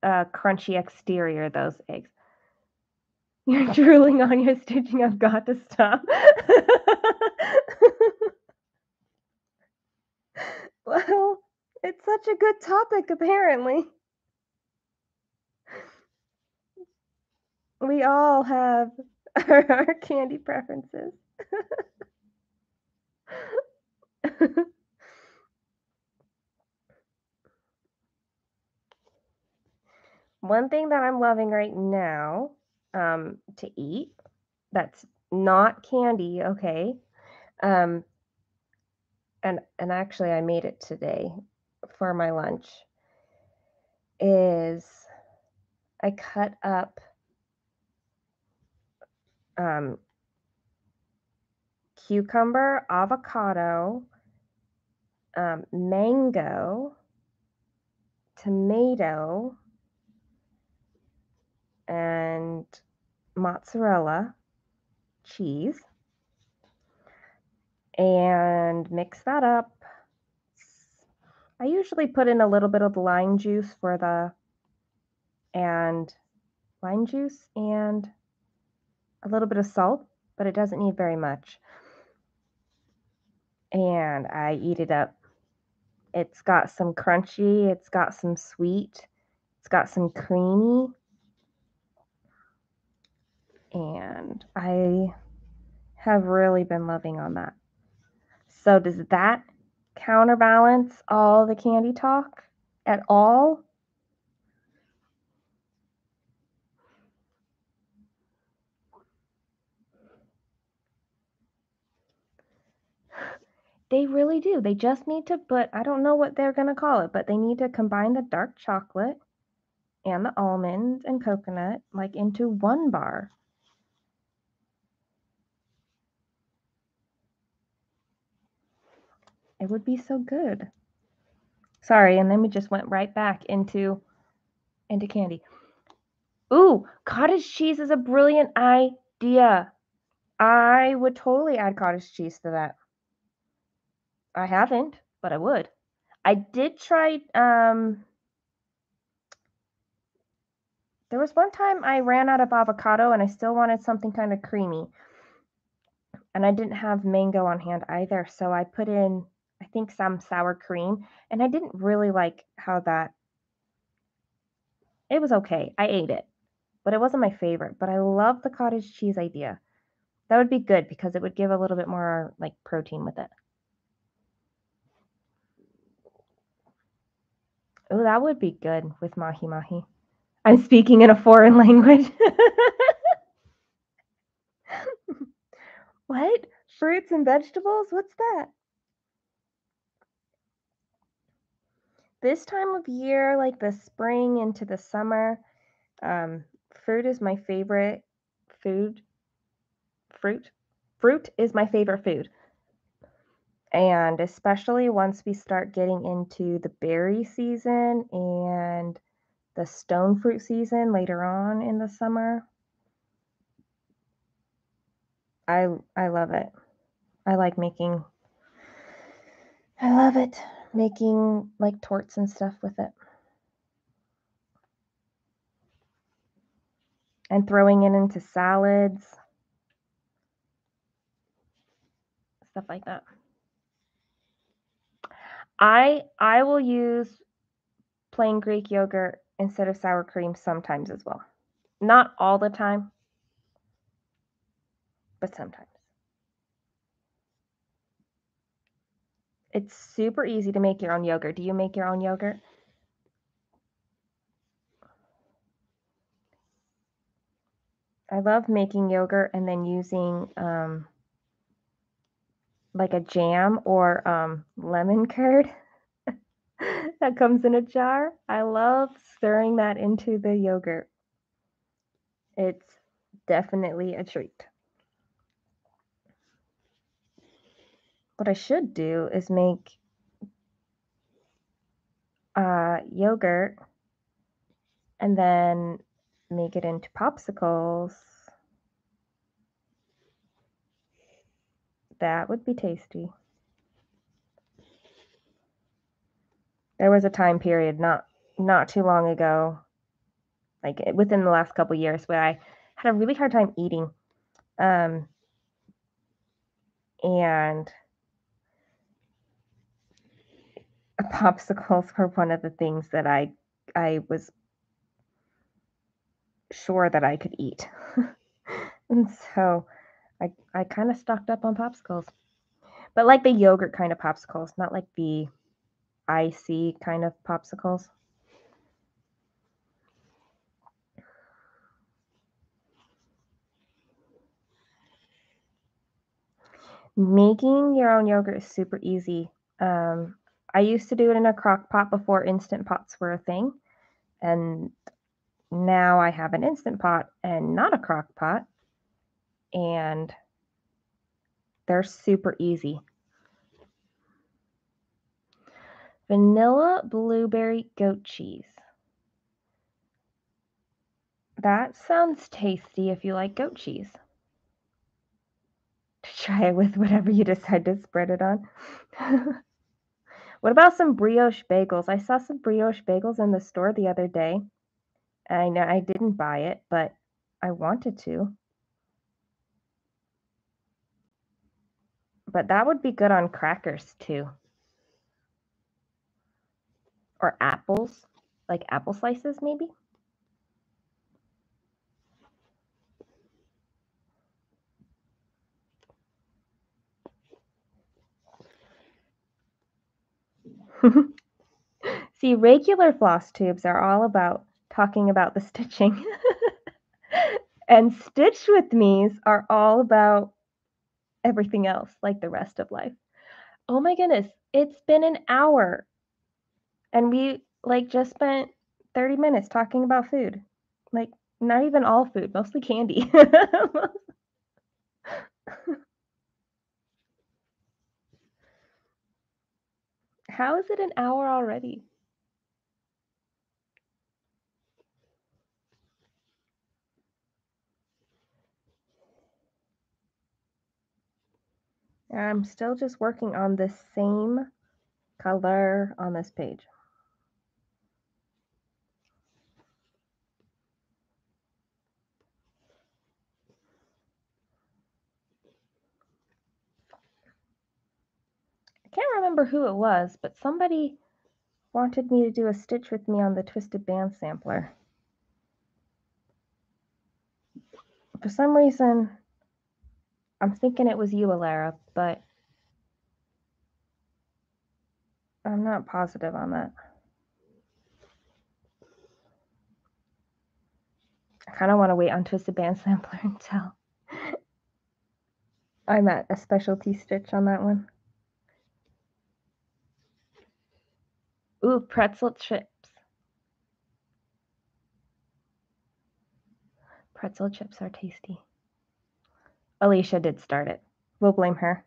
crunchy exterior, those eggs. You're drooling on your stitching. I've got to stop. Well, it's such a good topic, apparently. We all have our candy preferences. One thing that I'm loving right now to eat that's not candy, okay? And actually I made it today. for my lunch is I cut up cucumber, avocado, mango, tomato, and mozzarella cheese, and mix that up. I usually put in a little bit of lime juice and a little bit of salt, but it doesn't need very much. And I eat it up. It's got some crunchy, it's got some sweet, it's got some creamy, and I have really been loving on that. So does that counterbalance all the candy talk at all? They really do. They just need to put, I don't know what they're going to call it, but they need to combine the dark chocolate and the almonds and coconut like into one bar. It would be so good. Sorry, and then we just went right back into candy. Ooh, cottage cheese is a brilliant idea. I would totally add cottage cheese to that. I haven't, but I would. I did try, there was one time I ran out of avocado and I still wanted something kind of creamy. And I didn't have mango on hand either, so I put in, I think, some sour cream, and I didn't really like how that, it was okay. I ate it, but it wasn't my favorite. But I love the cottage cheese idea. That would be good because it would give a little bit more like protein with it. Oh, that would be good with mahi mahi. I'm speaking in a foreign language. What? Fruits and vegetables? What's that? This time of year, like the spring into the summer, fruit is my favorite food. Fruit is my favorite food. And especially once we start getting into the berry season and the stone fruit season later on in the summer. I love it. I love it making like torts and stuff with it. And throwing it into salads. Stuff like that. I will use plain Greek yogurt instead of sour cream sometimes as well. Not all the time, but sometimes. It's super easy to make your own yogurt. Do you make your own yogurt? I love making yogurt and then using like a jam or lemon curd that comes in a jar. I love stirring that into the yogurt. It's definitely a treat. What I should do is make yogurt and then make it into popsicles. That would be tasty. There was a time period not too long ago, like within the last couple years, where I had a really hard time eating. And popsicles were one of the things that I was sure that I could eat. And so I kind of stocked up on popsicles. But like the yogurt kind of popsicles, not like the icy kind of popsicles. Making your own yogurt is super easy. I used to do it in a crock pot before Instant Pots were a thing, and now I have an Instant Pot and not a crock pot, and they're super easy. Vanilla blueberry goat cheese. That sounds tasty if you like goat cheese. Try it with whatever you decide to spread it on. What about some brioche bagels? I saw some brioche bagels in the store the other day. I know I didn't buy it, but I wanted to. But that would be good on crackers too. Or apples, like apple slices maybe. See, regular floss tubes are all about talking about the stitching. And Stitch with Me's are all about everything else, like the rest of life. Oh my goodness, it's been an hour. And we just spent 30 minutes talking about food. Like not even all food, mostly candy. How is it an hour already? I'm still just working on the same color on this page. I can't remember who it was, but somebody wanted me to do a stitch with me on the twisted band sampler. For some reason, I'm thinking it was you, Alara, but I'm not positive on that. I kind of want to wait on twisted band sampler until I'm at a specialty stitch on that one. Ooh, pretzel chips. Pretzel chips are tasty. Alicia did start it. We'll blame her.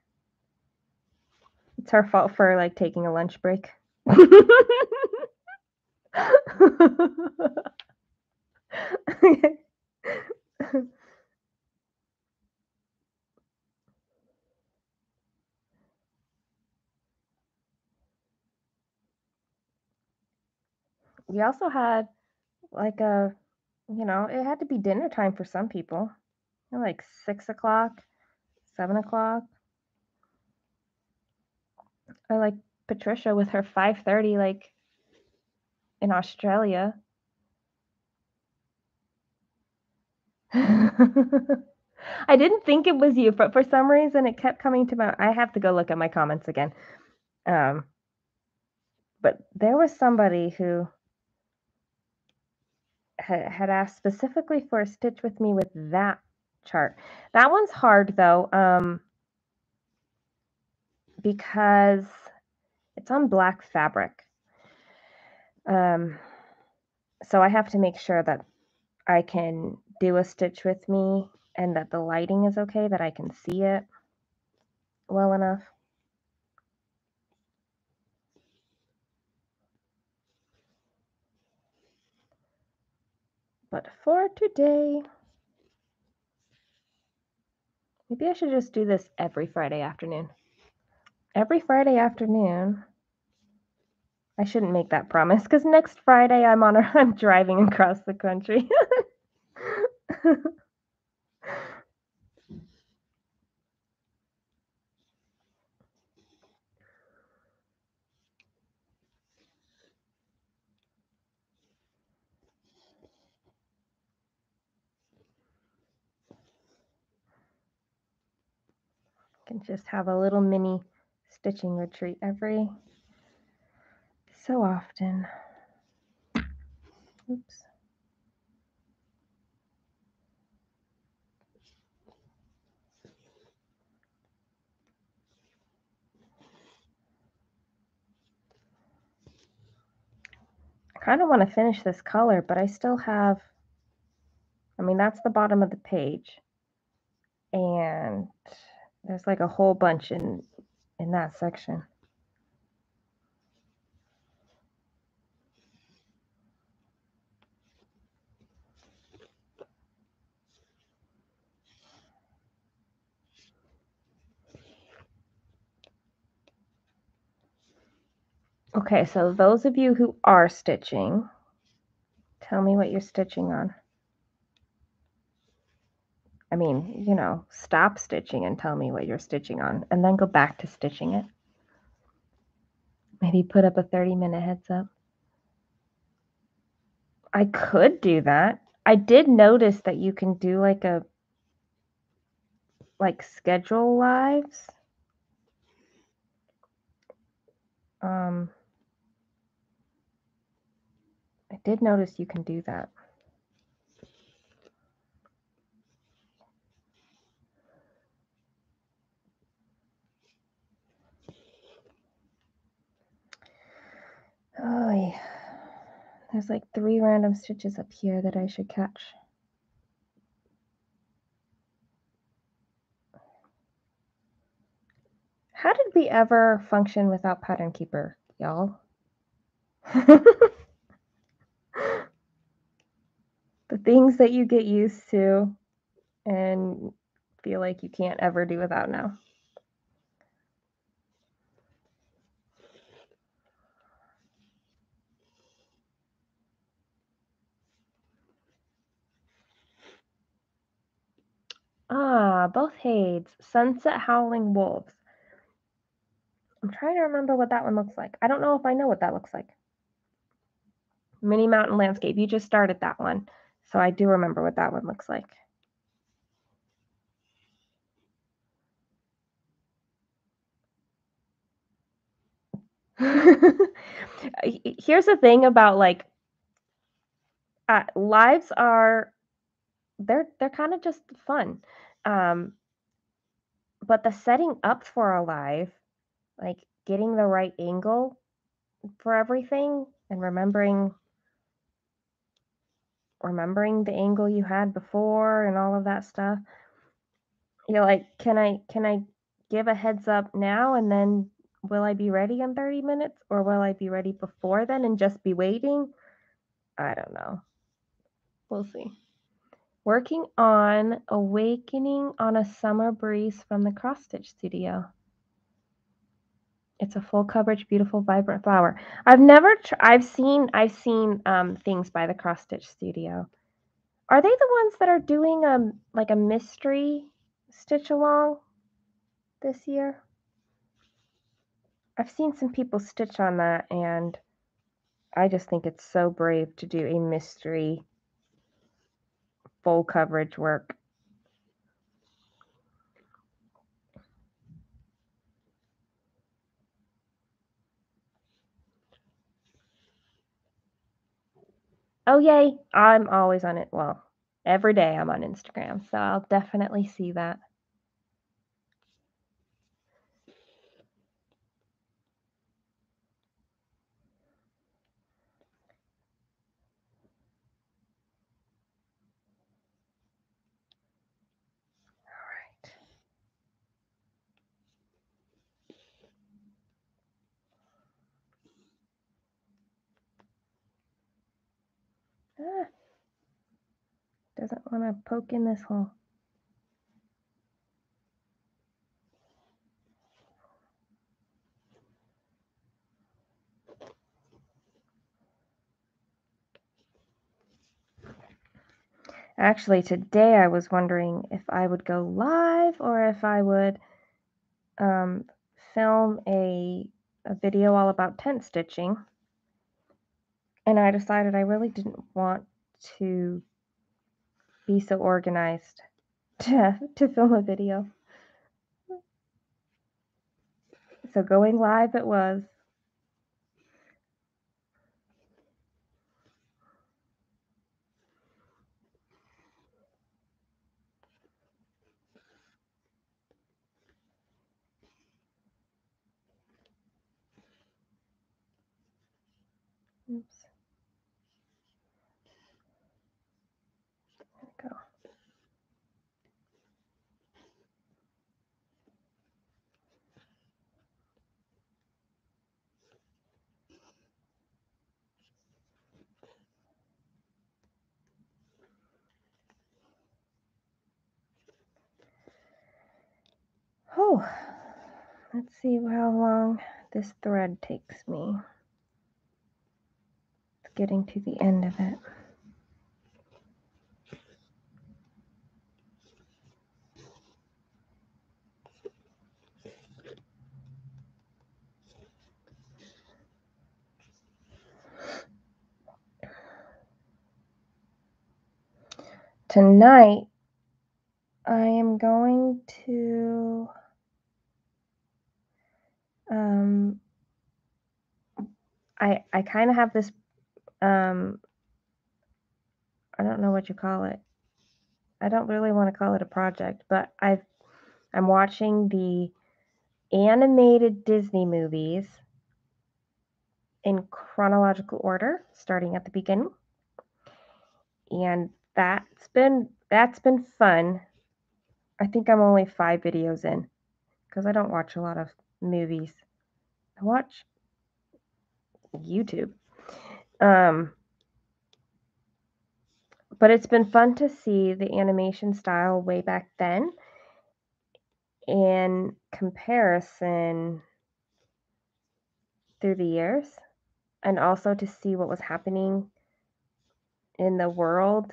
It's her fault for taking a lunch break. We also had it had to be dinner time for some people. 6 o'clock, 7 o'clock. Or Patricia with her 5:30 in Australia. I didn't think it was you, but for some reason it kept coming to my. I have to go look at my comments again. But there was somebody who had asked specifically for a stitch with me with that chart. That one's hard though, because it's on black fabric. So I have to make sure that I can do a stitch with me and that the lighting is okay, that I can see it well enough. But for today, maybe I should just do this every Friday afternoon. Every Friday afternoon. I shouldn't make that promise because next Friday I'm driving across the country. Can just have a little mini stitching retreat every so often. Oops. kind of want to finish this color, but I still have, I mean, that's the bottom of the page. And there's like a whole bunch in that section. Okay, so those of you who are stitching, tell me what you're stitching on. I mean, you know, stop stitching and tell me what you're stitching on, and then go back to stitching it. Maybe put up a 30-minute heads up. I could do that. I did notice that you can do like schedule lives. I did notice you can do that. Oh, yeah. There's like 3 random stitches up here that I should catch. How did we ever function without Pattern Keeper, y'all? The things that you get used to and feel like you can't ever do without now. Ah, both HAEDs. Sunset Howling Wolves. I'm trying to remember what that one looks like. I don't know if I know what that looks like. Mini Mountain Landscape. You just started that one. So I do remember what that one looks like. Here's the thing about like lives are they're kind of just fun. But the setting up for a live, like getting the right angle for everything and remembering the angle you had before and all of that stuff. You're like, can I give a heads up now and then will I be ready in 30 minutes or will I be ready before then and just be waiting? I don't know. We'll see. Working on Awakening on a Summer Breeze from the Cross Stitch Studio. It's a full coverage, beautiful, vibrant flower. I've seen things by the Cross Stitch Studio. Are they the ones that are doing like a mystery stitch along this year? I've seen some people stitch on that, and I just think it's so brave to do a mystery full coverage work. Oh, yay. I'm always on it. Well, every day I'm on Instagram, so I'll definitely see that. Ah, doesn't want to poke in this hole. Actually, today I was wondering if I would go live or if I would film a video all about tent stitching. And I decided I really didn't want to be so organized to film a video. So going live it was. Oops. Oh, let's see how long this thread takes me. It's getting to the end of it. Tonight, I am going to I kind of have this I don't know what you call it. I don't really want to call it a project, but I'm watching the animated Disney movies in chronological order, starting at the beginning. And that's been fun. I think I'm only 5 videos in because I don't watch a lot of movies. I watch YouTube. But it's been fun to see the animation style way back then in comparison through the years, and also to see what was happening in the world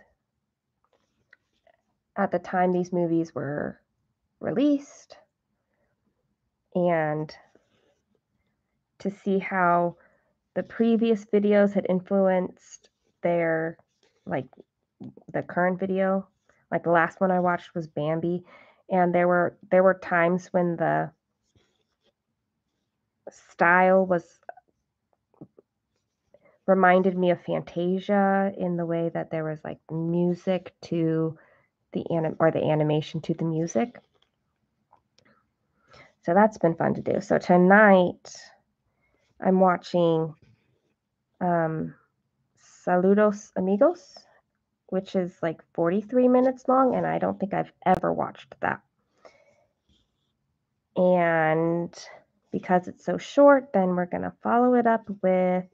at the time these movies were released, and to see how the previous videos had influenced their, like, the current video. Like the last one I watched was Bambi, and there were times when the style reminded me of Fantasia in the way that there was like music to the animation to the music. So that's been fun to do. So tonight I'm watching Saludos Amigos, which is like 43 minutes long, and I don't think I've ever watched that. And because it's so short, then we're going to follow it up with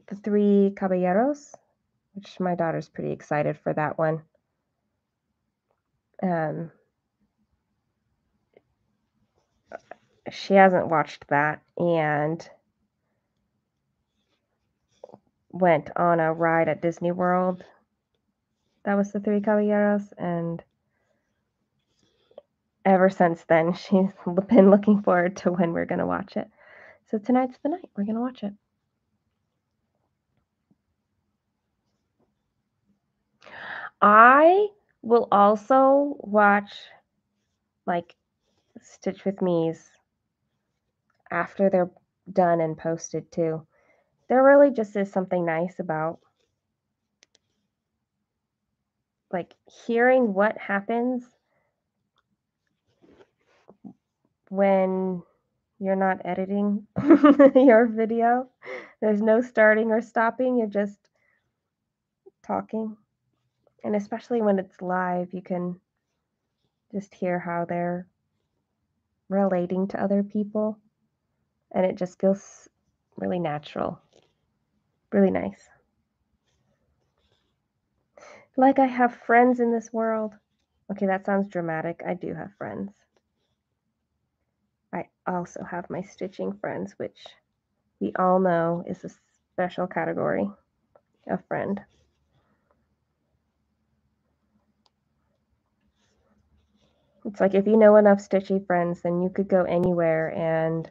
The Three Caballeros, which my daughter's pretty excited for that one. She hasn't watched that and went on a ride at Disney World. That was The Three Caballeros, and ever since then, she's been looking forward to when we're going to watch it. So tonight's the night we're going to watch it. I will also watch like Stitch With Me's after they're done and posted too. There really just is something nice about like hearing what happens when you're not editing your video. There's no starting or stopping, you're just talking. And especially when it's live, you can just hear how they're relating to other people. And it just feels really natural. Really nice. Like I have friends in this world. Okay, that sounds dramatic. I do have friends. I also have my stitching friends, which we all know is a special category of friend. It's like if you know enough stitchy friends, then you could go anywhere and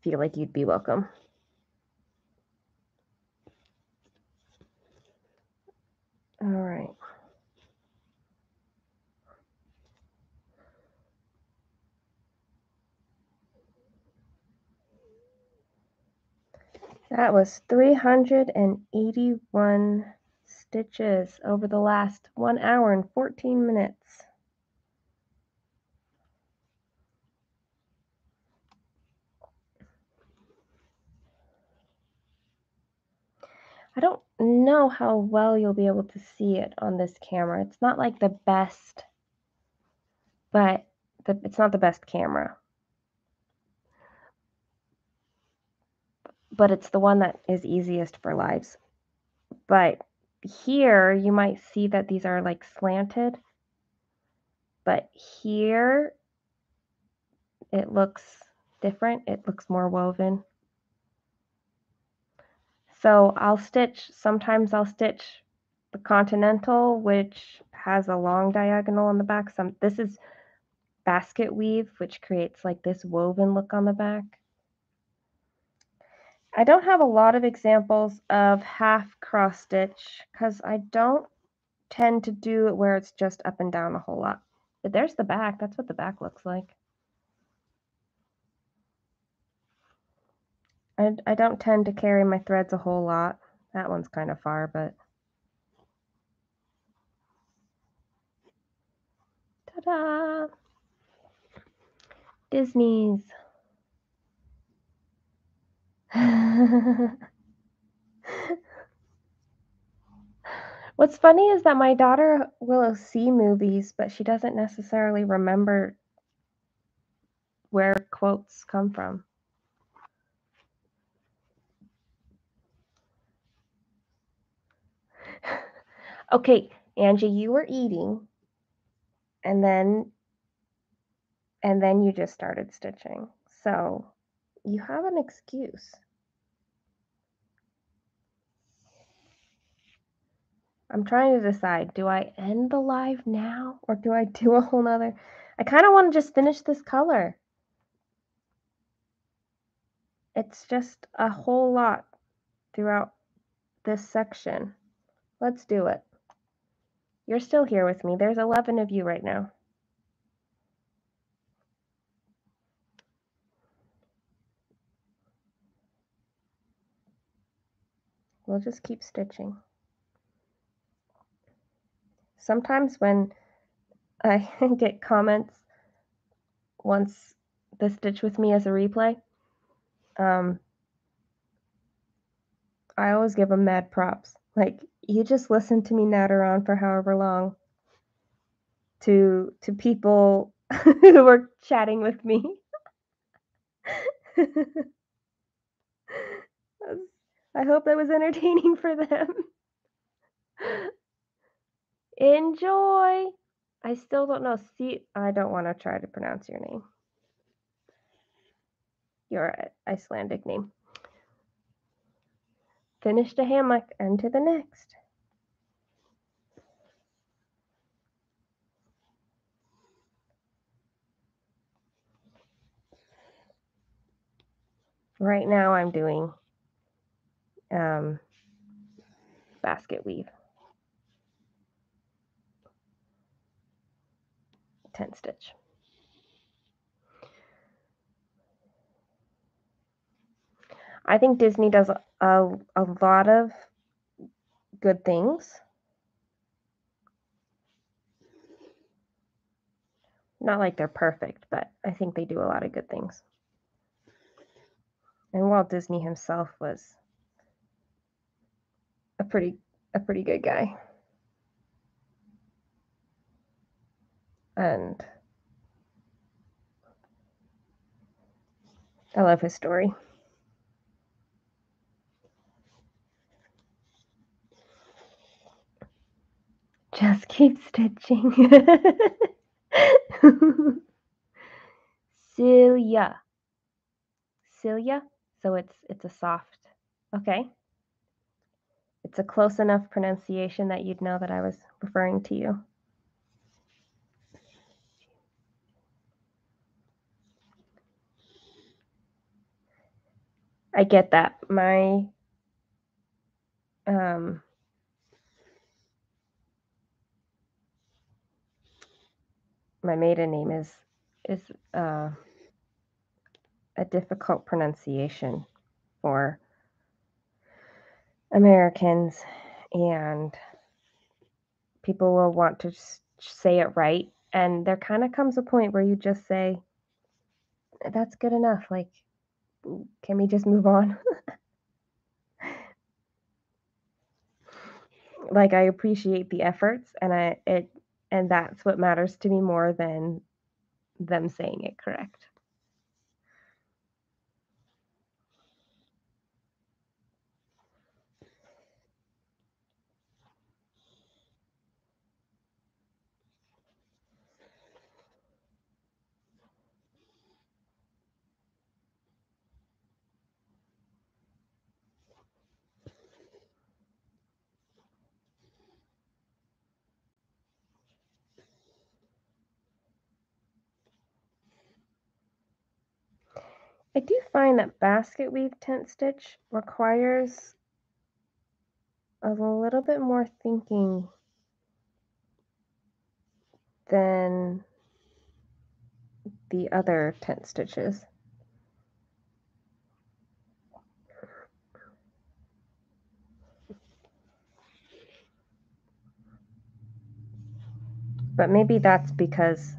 feel like you'd be welcome. All right. That was 381 stitches over the last 1 hour and 14 minutes. I don't know how well you'll be able to see it on this camera. It's not like the best, but it's not the best camera. But it's the one that is easiest for lives. But here you might see that these are like slanted. but here it looks different. It looks more woven. So sometimes I'll stitch the continental, which has a long diagonal on the back. This is basket weave, which creates like this woven look on the back. I don't have a lot of examples of half cross stitch because I don't tend to do it where it's just up and down a whole lot. But there's the back. That's what the back looks like. I don't tend to carry my threads a whole lot. That one's kind of far, but ta-da! Disney's. What's funny is that my daughter will see movies, but she doesn't necessarily remember where quotes come from. Okay, Angie, you were eating, and then you just started stitching. So you have an excuse. I'm trying to decide, do I end the live now or do I do a whole nother? I kind of want to just finish this color. It's just a whole lot throughout this section. Let's do it. You're still here with me. There's 11 of you right now. We'll just keep stitching. Sometimes when I get comments once the stitch with me as a replay, I always give them mad props. Like, you just listened to me natter on for however long to people who were chatting with me. I hope that was entertaining for them. Enjoy. I still don't know. See, I don't want to try to pronounce your name. Your Icelandic name. Finish the hammock and to the next. Right now I'm doing basket weave. 10 stitch. I think Disney does a lot of good things. Not like they're perfect, but I think they do a lot of good things. And Walt Disney himself was a pretty good guy. And I love his story. Just keep stitching. Celia. So it's a soft. Okay. It's a close enough pronunciation that you'd know that I was referring to you. I get that. My maiden name is a difficult pronunciation for Americans, and people will want to say it right, and there kind of comes a point where you just say, that's good enough, like, can we just move on? Like, I appreciate the efforts, and that's what matters to me more than them saying it correct. I do find that basket weave tent stitch requires a little bit more thinking than the other tent stitches. But maybe that's because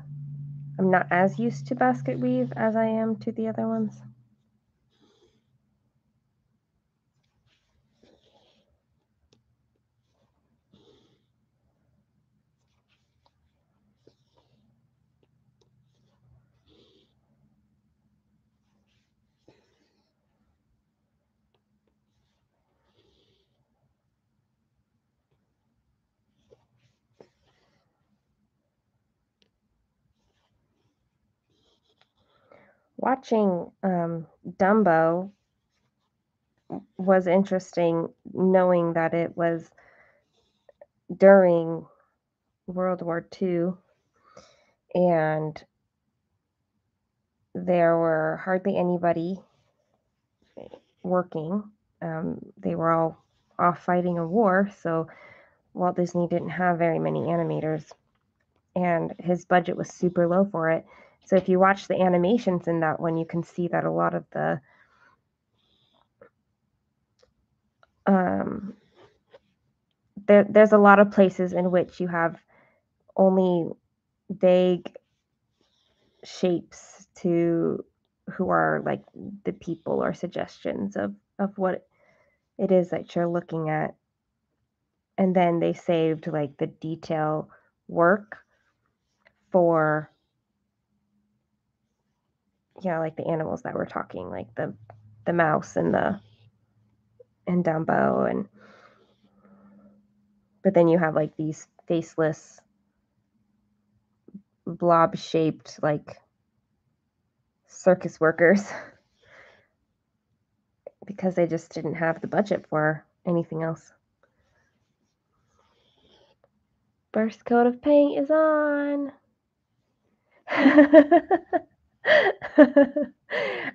I'm not as used to basket weave as I am to the other ones. Watching Dumbo was interesting, knowing that it was during World War II and there were hardly anybody working. They were all off fighting a war, so Walt Disney didn't have very many animators, and his budget was super low for it. So if you watch the animations in that one, you can see that a lot of the there's a lot of places in which you have only vague shapes to who are like the people or suggestions of what it is that you're looking at. And then they saved like the detail work for like the animals that we're talking, like the mouse and Dumbo, and but then you have like these faceless blob shaped like circus workers because they just didn't have the budget for anything else. First coat of paint is on.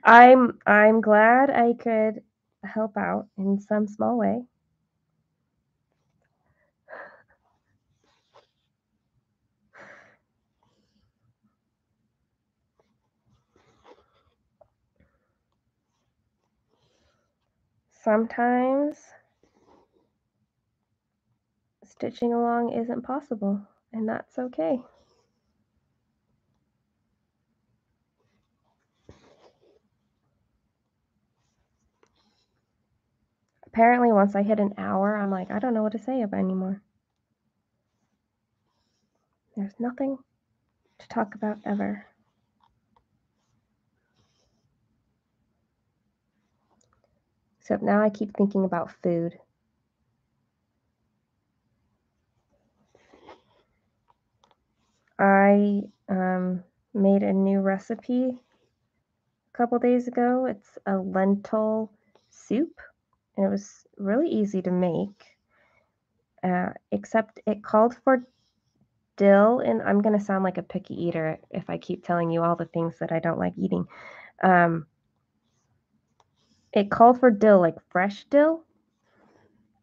I'm glad I could help out in some small way. Sometimes stitching along isn't possible, and that's okay. Apparently, once I hit an hour, I'm like, I don't know what to say anymore. There's nothing to talk about ever. Except now I keep thinking about food. I made a new recipe a couple days ago. It's a lentil soup, and it was really easy to make, except it called for dill, and I'm going to sound like a picky eater if I keep telling you all the things that I don't like eating. It called for dill, like fresh dill,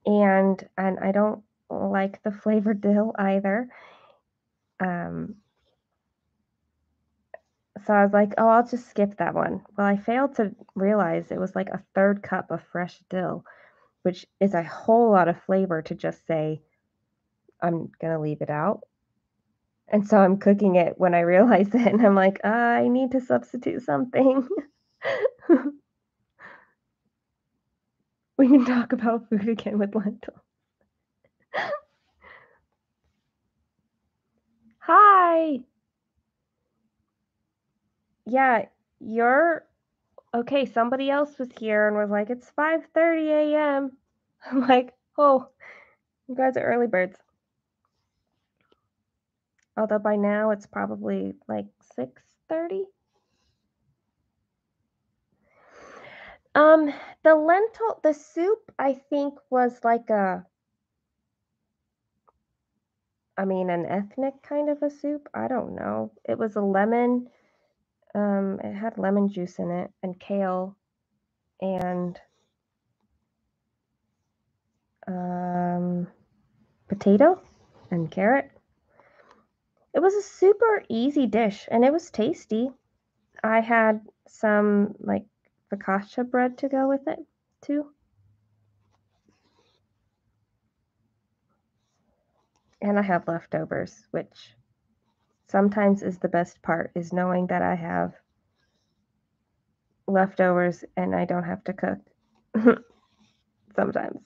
and I don't like the flavor dill either. So I was like, oh, I'll just skip that one. Well, I failed to realize it was like a third cup of fresh dill, which is a whole lot of flavor to just say, I'm going to leave it out. And so I'm cooking it when I realize it, and I'm like, I need to substitute something. We can talk about food again with lentils. Hi. Yeah, you're okay. Somebody else was here and was like, it's 5:30 a.m. I'm like, oh, you guys are early birds. Although by now it's probably like 6:30. The soup I think was like an ethnic kind of a soup. I don't know. It was a lemon, It had lemon juice in it and kale and potato and carrot. It was a super easy dish and it was tasty. I had some like focaccia bread to go with it too. And I have leftovers, which sometimes is the best part, is knowing that I have leftovers and I don't have to cook sometimes.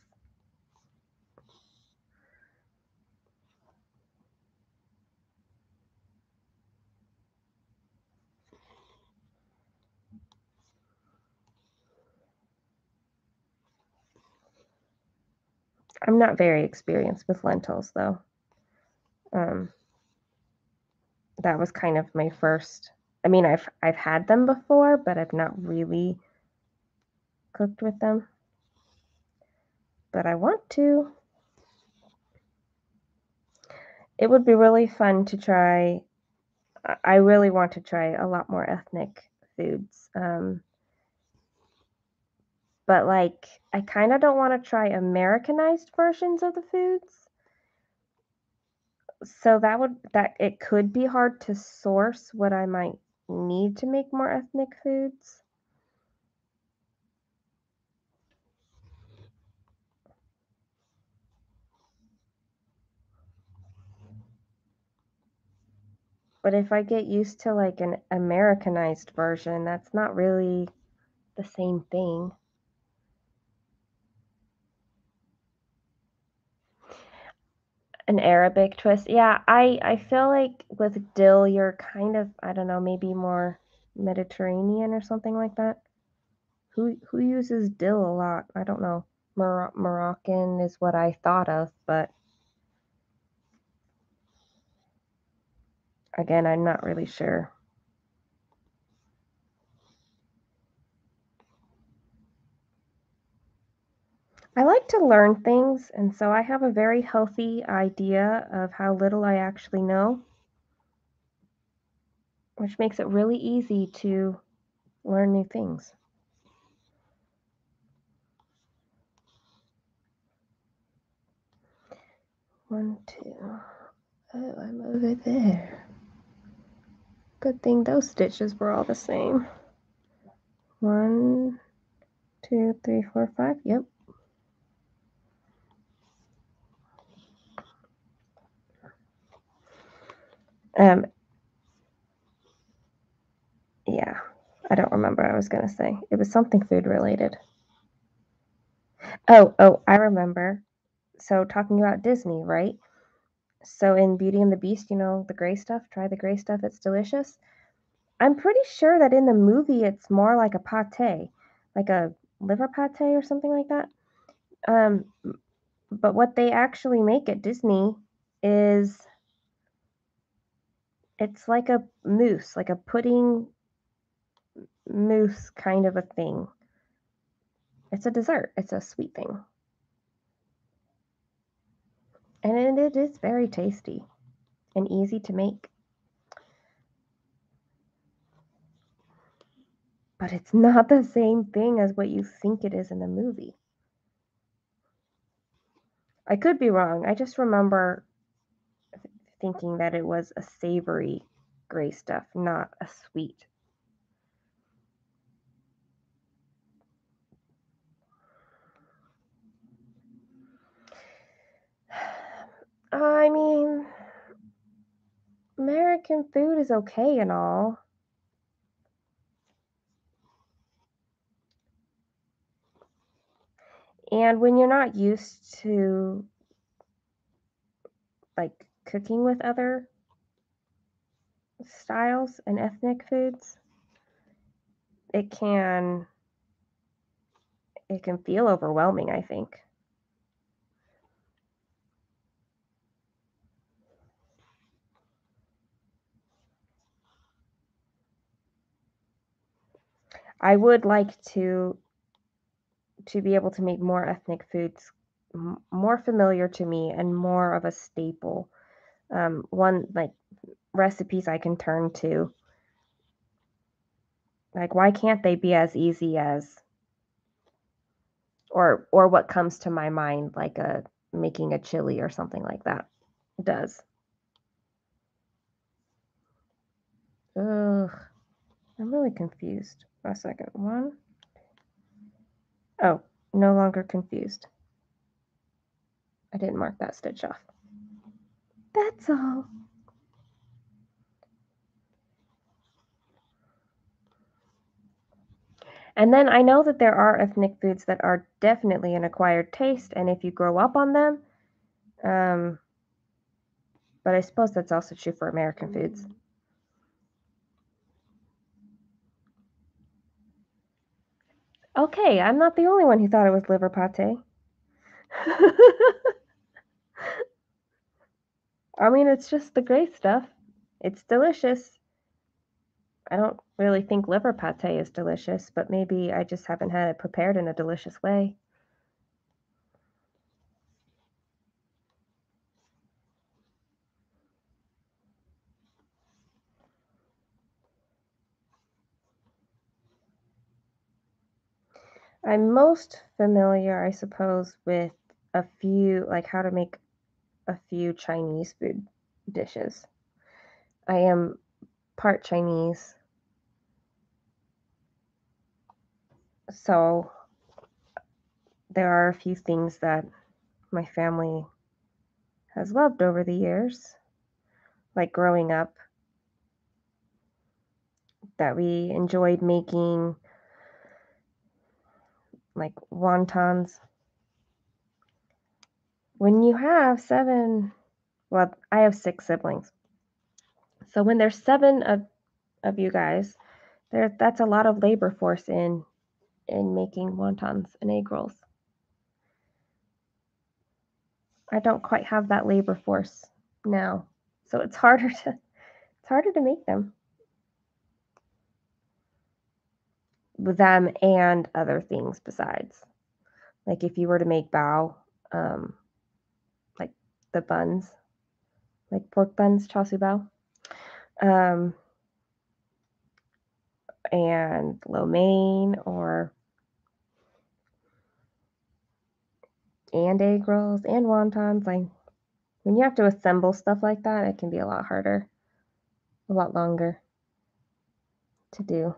I'm not very experienced with lentils though. That was kind of my first. I mean, I've had them before, but I've not really cooked with them. But I want to. It would be really fun to try. I really want to try a lot more ethnic foods. But like, I kind of don't want to try Americanized versions of the foods. So that it could be hard to source what I might need to make more ethnic foods. But if I get used to like an Americanized version, that's not really the same thing. An Arabic twist. Yeah, I feel like with dill, you're kind of, I don't know, maybe more Mediterranean or something like that. Who uses dill a lot? I don't know. Moroccan is what I thought of, but again, I'm not really sure. I like to learn things, and so I have a very healthy idea of how little I actually know, which makes it really easy to learn new things. One, two. Oh, I'm over there. Good thing those stitches were all the same. 1, 2, 3, 4, 5. Yep. Yeah. I don't remember what I was going to say. It was something food related. Oh, I remember. So talking about Disney, right? So in Beauty and the Beast, you know, the gray stuff, try the gray stuff, it's delicious. I'm pretty sure that in the movie it's more like a pate, like a liver pate or something like that. But what they actually make at Disney is it's like a mousse, like a pudding mousse kind of a thing. It's a dessert. It's a sweet thing. And it is very tasty and easy to make. But it's not the same thing as what you think it is in the movie. I could be wrong. I just remember thinking that it was a savory gray stuff, not a sweet. I mean, American food is okay and all. And when you're not used to like cooking with other styles and ethnic foods, it can feel overwhelming, I think. I would like to be able to make more ethnic foods more familiar to me and more of a staple. One like recipes I can turn to Like, why can't they be as easy as, or what comes to my mind, like making a chili or something like that does. Ugh, I'm really confused. A second. One. Oh, no longer confused. I didn't mark that stitch off. That's all. And then I know that there are ethnic foods that are definitely an acquired taste, and if you grow up on them, but I suppose that's also true for American foods. Okay, I'm not the only one who thought it was liver pate. I mean, it's just the gray stuff. It's delicious. I don't really think liver pate is delicious, but maybe I just haven't had it prepared in a delicious way. I'm most familiar, I suppose, with a few, like how to make a few Chinese food dishes. I am part Chinese, so there are a few things that my family has loved over the years, like growing up, that we enjoyed making, like wontons. When you have well, I have 6 siblings. So when there's 7 of you guys, that's a lot of labor force in making wontons and egg rolls. I don't quite have that labor force now, so it's harder to make them. With them and other things besides. Like if you were to make bao, like the buns, like pork buns, char siu bao, and lo mein and egg rolls and wontons, like when you have to assemble stuff like that, it can be a lot harder, a lot longer to do.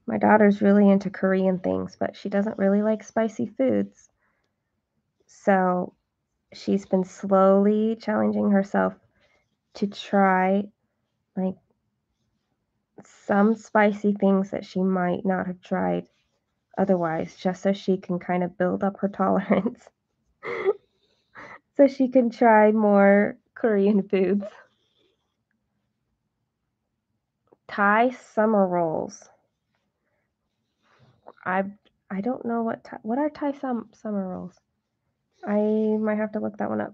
My daughter's really into Korean things, but she doesn't really like spicy foods. So she's been slowly challenging herself to try like some spicy things that she might not have tried otherwise, just so she can kind of build up her tolerance. So she can try more Korean foods. Thai summer rolls. I don't know what are Thai summer rolls. I might have to look that one up,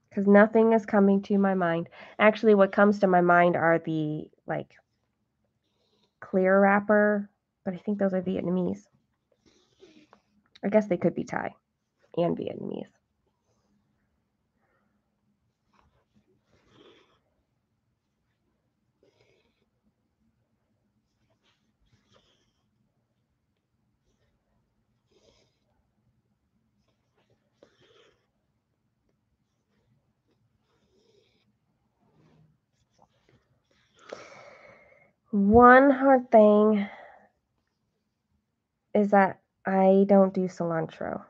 because nothing is coming to my mind. Actually, what comes to my mind are the like clear wrapper, but I think those are Vietnamese. I guess they could be Thai and Vietnamese. One hard thing is that I don't do cilantro.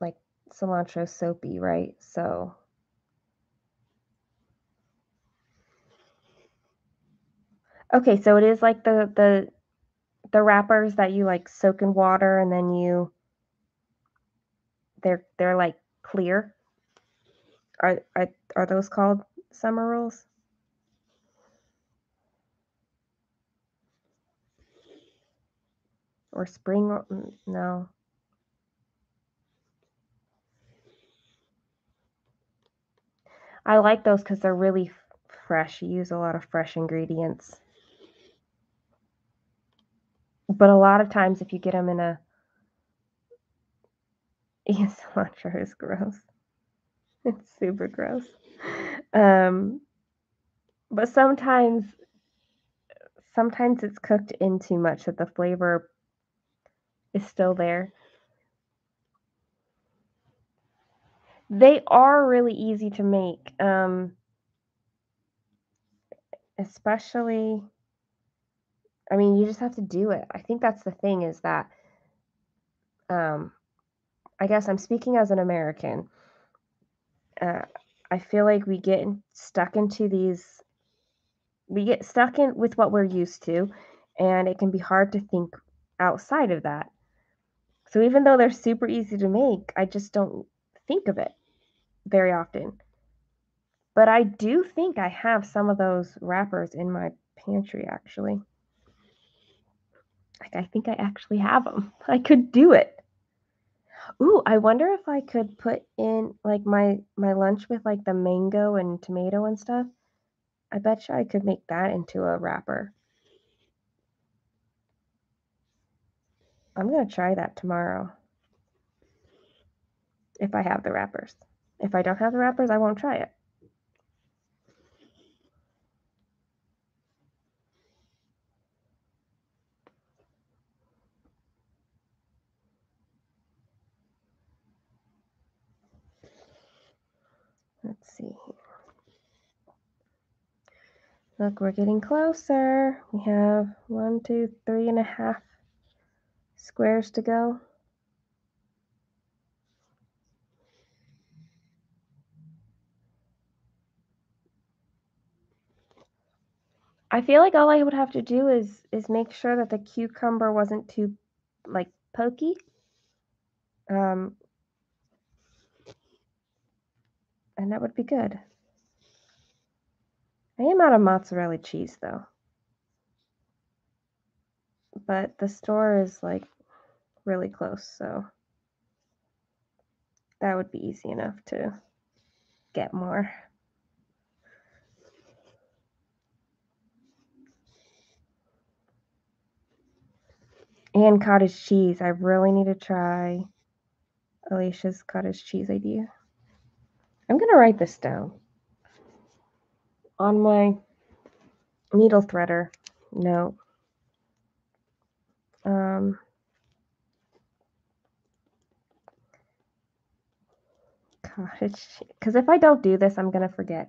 Like cilantro soapy, right? So okay, so it is like the wrappers that you like soak in water and then they're like clear. Are those called summer rolls? Or spring roll? No. I like those because they're really fresh. You use a lot of fresh ingredients. But a lot of times if you get them in a... cilantro is gross. It's super gross. But sometimes it's cooked in too much that the flavor is still there. They are really easy to make, especially, I mean, you just have to do it. I think that's the thing is that, I guess I'm speaking as an American. I feel like we get stuck in with what we're used to, and it can be hard to think outside of that. So even though they're super easy to make, I just don't think of it very often. But I do think I have some of those wrappers in my pantry, actually. Like, I think I actually have them. I could do it. Ooh, I wonder if I could put in, like, my lunch with, like, the mango and tomato and stuff. I bet you I could make that into a wrapper. I'm going to try that tomorrow. If I have the wrappers. If I don't have the wrappers, I won't try it. Let's see here. Look, we're getting closer. We have 1, 2, 3.5 squares to go. I feel like all I would have to do is make sure that the cucumber wasn't too, like, pokey. And that would be good. I am out of mozzarella cheese, though. But the store is, like, really close, so that would be easy enough to get more. And cottage cheese. I really need to try Alicia's cottage cheese idea. I'm going to write this down on my needle threader note. Cottage cheese. Because if I don't do this, I'm going to forget.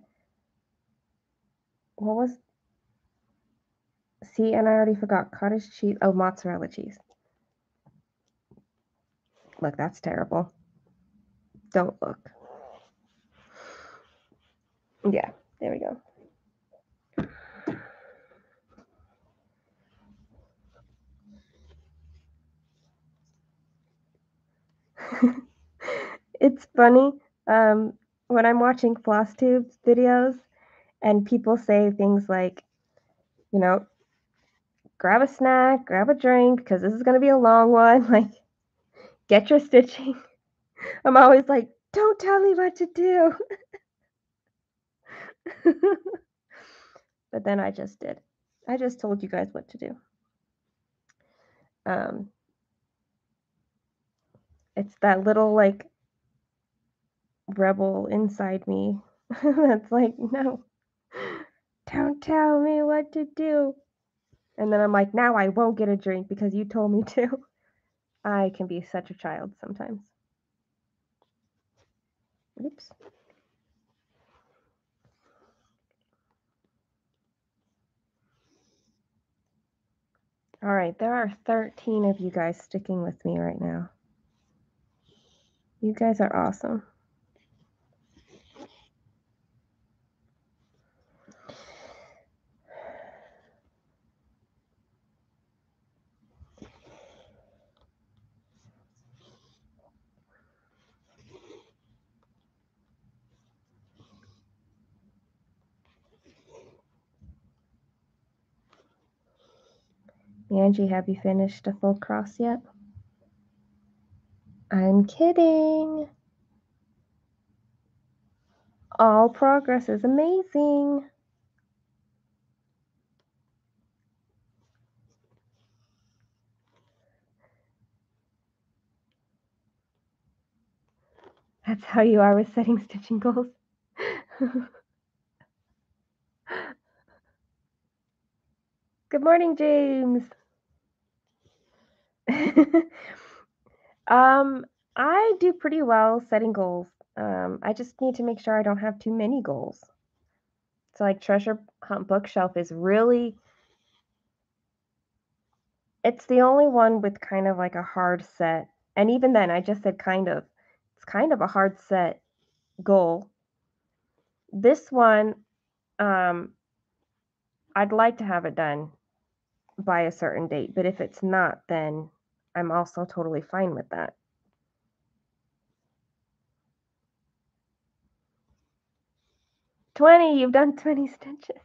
What was... See, and I already forgot. Cottage cheese. Oh, mozzarella cheese. Look, that's terrible. Don't look. Yeah, there we go. It's funny when I'm watching FlossTube's videos and people say things like, you know, grab a snack, grab a drink, because this is going to be a long one. Like, get your stitching. I'm always like, don't tell me what to do. But then I just did. I just told you guys what to do. It's that little, like, rebel inside me that's like, no, don't tell me what to do. And then I'm like, now I won't get a drink because you told me to. I can be such a child sometimes. Oops. All right, there are 13 of you guys sticking with me right now. You guys are awesome. Angie, have you finished a full cross yet? I'm kidding. All progress is amazing. That's how you are with setting stitching goals. Good morning, James. I do pretty well setting goals. I just need to make sure I don't have too many goals. So like Treasure Hunt Bookshelf is really, it's the only one with kind of like a hard set. And even then, I just said kind of. It's kind of a hard set goal. This one, I'd like to have it done by a certain date, but if it's not, then I'm also totally fine with that. You've done 20 stitches.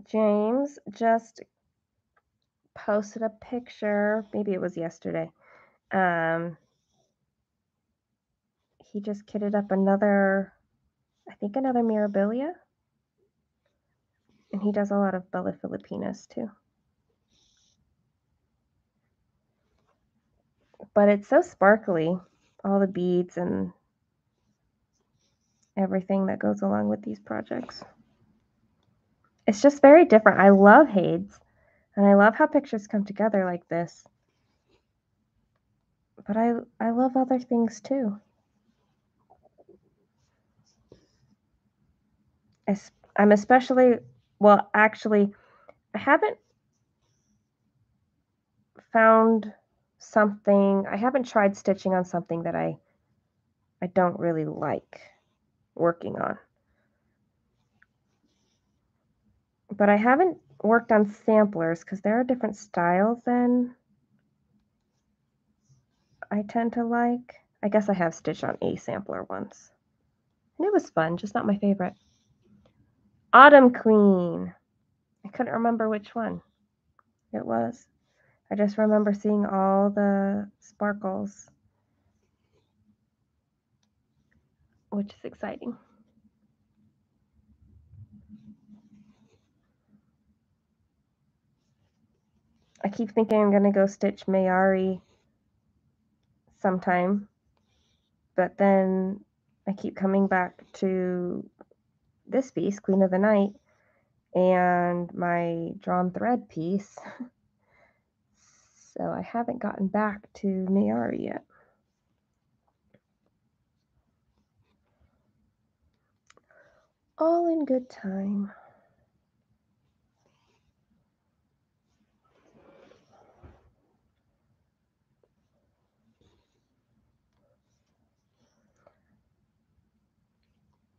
James just posted a picture, maybe it was yesterday. He just kitted up another Mirabilia. And he does a lot of Bella Filipinas too. But it's so sparkly, all the beads and everything that goes along with these projects. It's just very different. I love HAEDs, and I love how pictures come together like this. But I love other things too. I'm especially, well, actually, I haven't found something, I haven't tried stitching on something that I don't really like working on. But I haven't worked on samplers because there are different styles than I tend to like. I guess I have stitched on a sampler once. And it was fun, just not my favorite. Autumn Queen. I couldn't remember which one it was. I just remember seeing all the sparkles, which is exciting. I keep thinking I'm going to go stitch Mayari sometime, but then I keep coming back to this piece, Queen of the Night, and my drawn thread piece. So I haven't gotten back to Mayari yet. All in good time.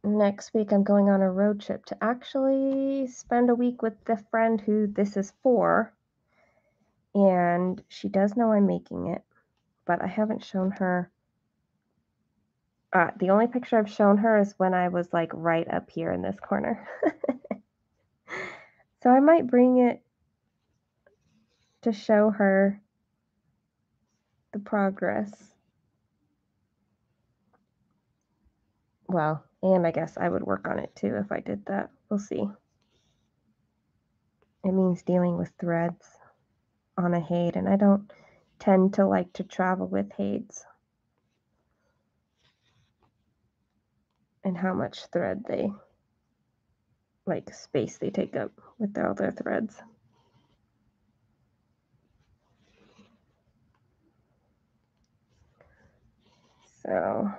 Next week, I'm going on a road trip to actually spend a week with the friend who this is for. And she does know I'm making it, but I haven't shown her. The only picture I've shown her is when I was like right up here in this corner. So I might bring it to show her the progress. Well, and I guess I would work on it too if I did that. We'll see. It means dealing with threads on a HAED, and I don't tend to like to travel with HAEDs and how much thread they, like space they take up with all their threads. So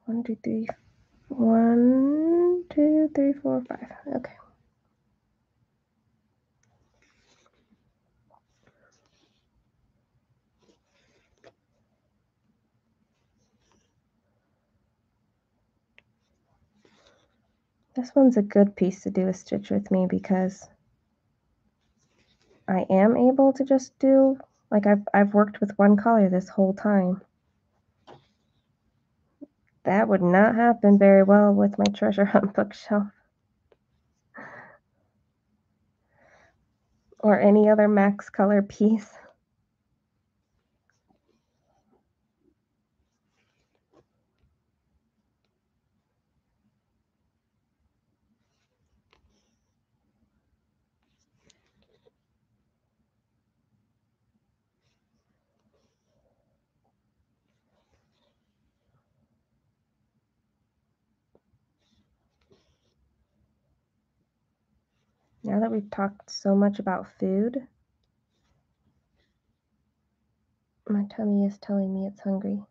one, two, three, 1, 2, 3, 4, 5. Okay. This one's a good piece to do a stitch with me because I am able to just do, like I've worked with one color this whole time. That would not happen very well with my treasure hunt bookshelf. Or any other Max color piece. Now that we've talked so much about food, my tummy is telling me it's hungry.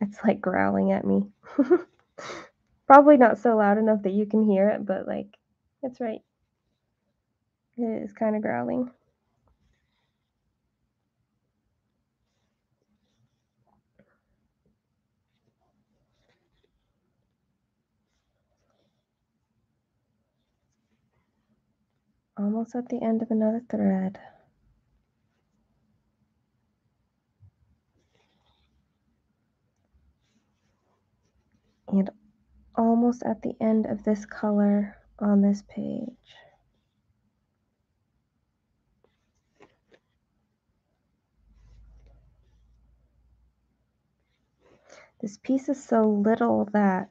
It's like growling at me. Probably not so loud enough that you can hear it, but like, it's right. It is kind of growling. Almost at the end of another thread. And almost at the end of this color on this page. This piece is so little that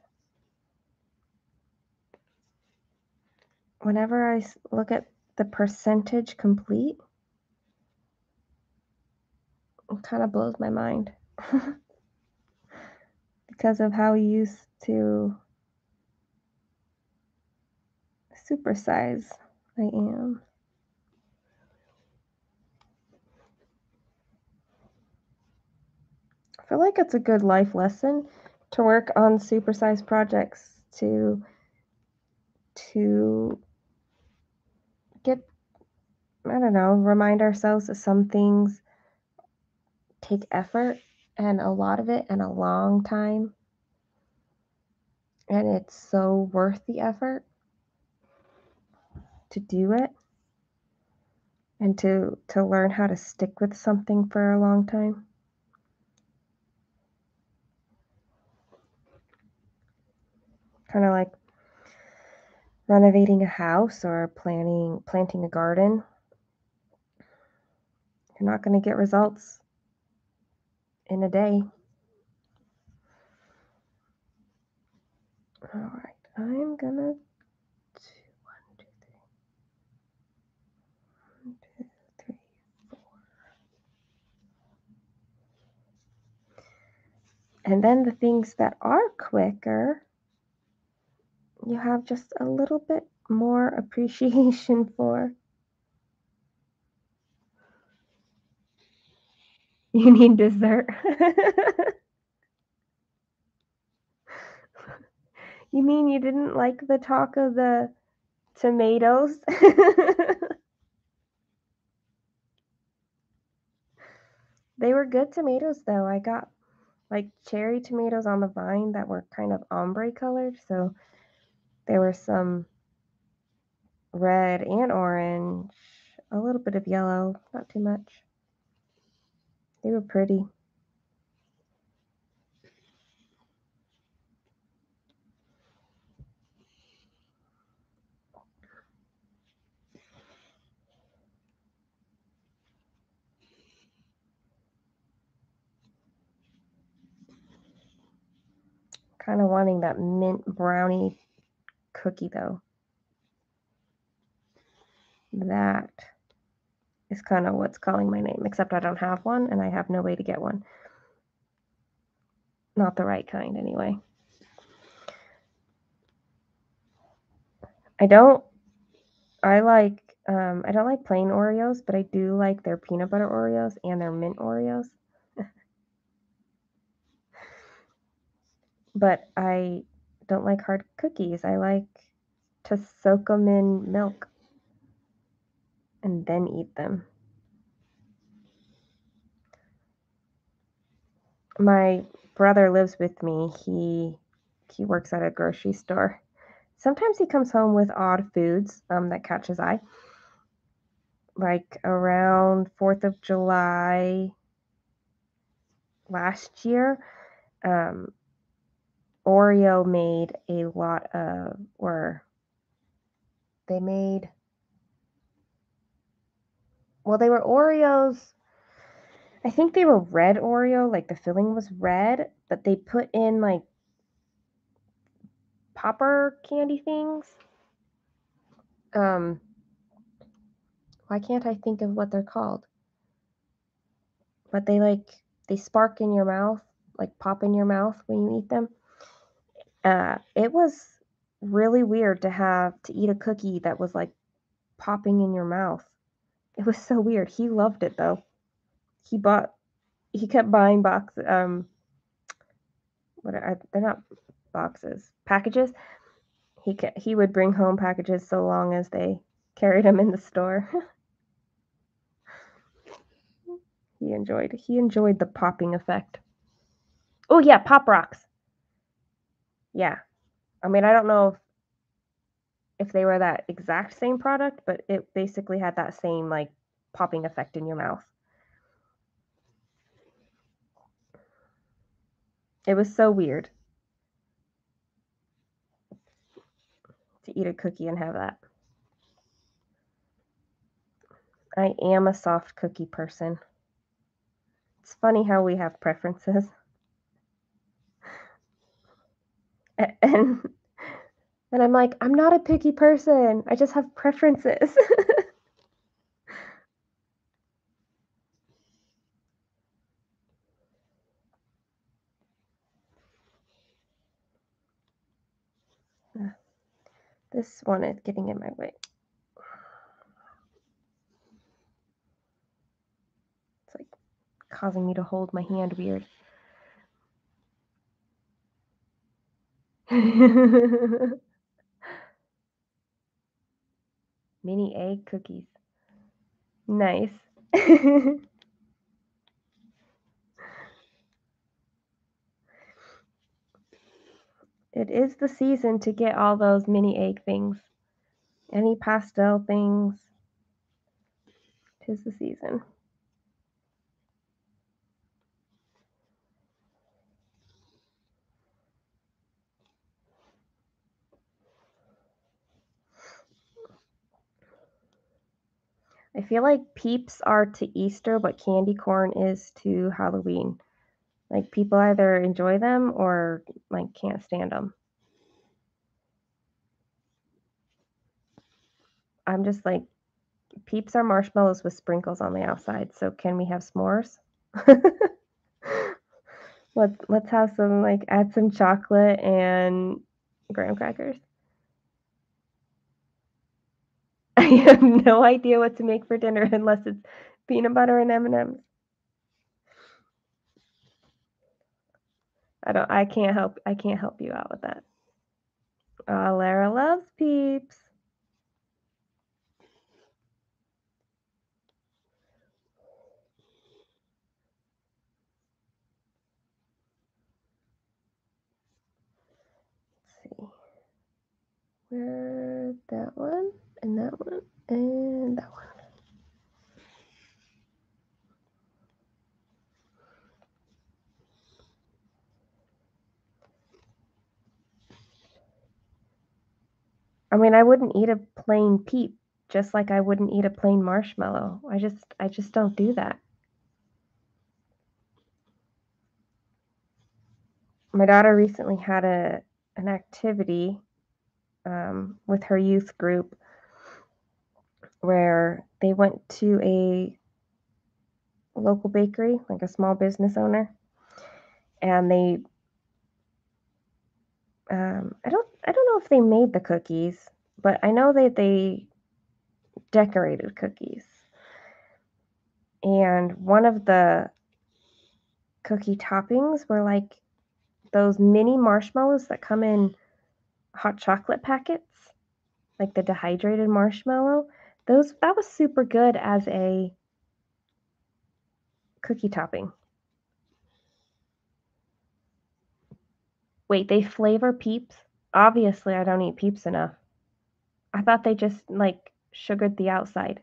whenever I look at the percentage complete, it kind of blows my mind because of how used to supersize I am. I feel like it's a good life lesson to work on supersized projects to get, I don't know, remind ourselves that some things take effort and a lot of it and a long time. And it's so worth the effort to do it and to learn how to stick with something for a long time. Kind of like renovating a house or planting a garden. You're not going to get results in a day. All right, I'm gonna do 4. And then the things that are quicker, you have just a little bit more appreciation for. You need dessert. You mean you didn't like the talk of the tomatoes? They were good tomatoes though. I got like cherry tomatoes on the vine that were kind of ombre colored, so there were some red and orange, a little bit of yellow, not too much. They were pretty. Kind of wanting that mint brownie cookie though. That is kind of what's calling my name, except I don't have one and I have no way to get one. Not the right kind anyway. I don't like plain Oreos, but I do like their peanut butter Oreos and their mint Oreos. But I don't like hard cookies. I like to soak them in milk and then eat them. My brother lives with me. He works at a grocery store. Sometimes he comes home with odd foods that catch his eye. Like around 4th of July last year, Oreo made a lot of, or they made, well, they were Oreos. I think they were red Oreo, like the filling was red, but they put in like popper candy things. Why can't I think of what they're called? But they spark in your mouth, like pop in your mouth when you eat them. It was really weird to eat a cookie that was like popping in your mouth. It was so weird. He loved it though. He kept buying boxes. They're not boxes, packages. He would bring home packages so long as they carried them in the store. He enjoyed the popping effect. Oh yeah, Pop Rocks. Yeah. I mean, I don't know if they were that exact same product, but it basically had that same like popping effect in your mouth. It was so weird to eat a cookie and have that. I am a soft cookie person. It's funny how we have preferences. And I'm like, I'm not a picky person. I just have preferences. This one is getting in my way. It's like causing me to hold my hand weird. Mini egg cookies. Nice. It is the season to get all those mini egg things. Any pastel things. 'Tis the season. I feel like Peeps are to Easter what candy corn is to Halloween. Like people either enjoy them or like can't stand them. I'm just like, Peeps are marshmallows with sprinkles on the outside, so can we have s'mores? Let's have some, like, add some chocolate and graham crackers. I have no idea what to make for dinner unless it's peanut butter and M&Ms. I can't help you out with that. Lara loves Peeps. Let's see. Where that one and that one and that one. I mean, I wouldn't eat a plain Peep, just like I wouldn't eat a plain marshmallow. I just don't do that. My daughter recently had an activity with her youth group where they went to a local bakery, like a small business owner, and they I don't know if they made the cookies, but I know that they decorated cookies. And one of the cookie toppings were like those mini marshmallows that come in hot chocolate packets, like the dehydrated marshmallow. That was super good as a cookie topping. Wait, they flavor Peeps? Obviously, I don't eat Peeps enough. I thought they just, like, sugared the outside.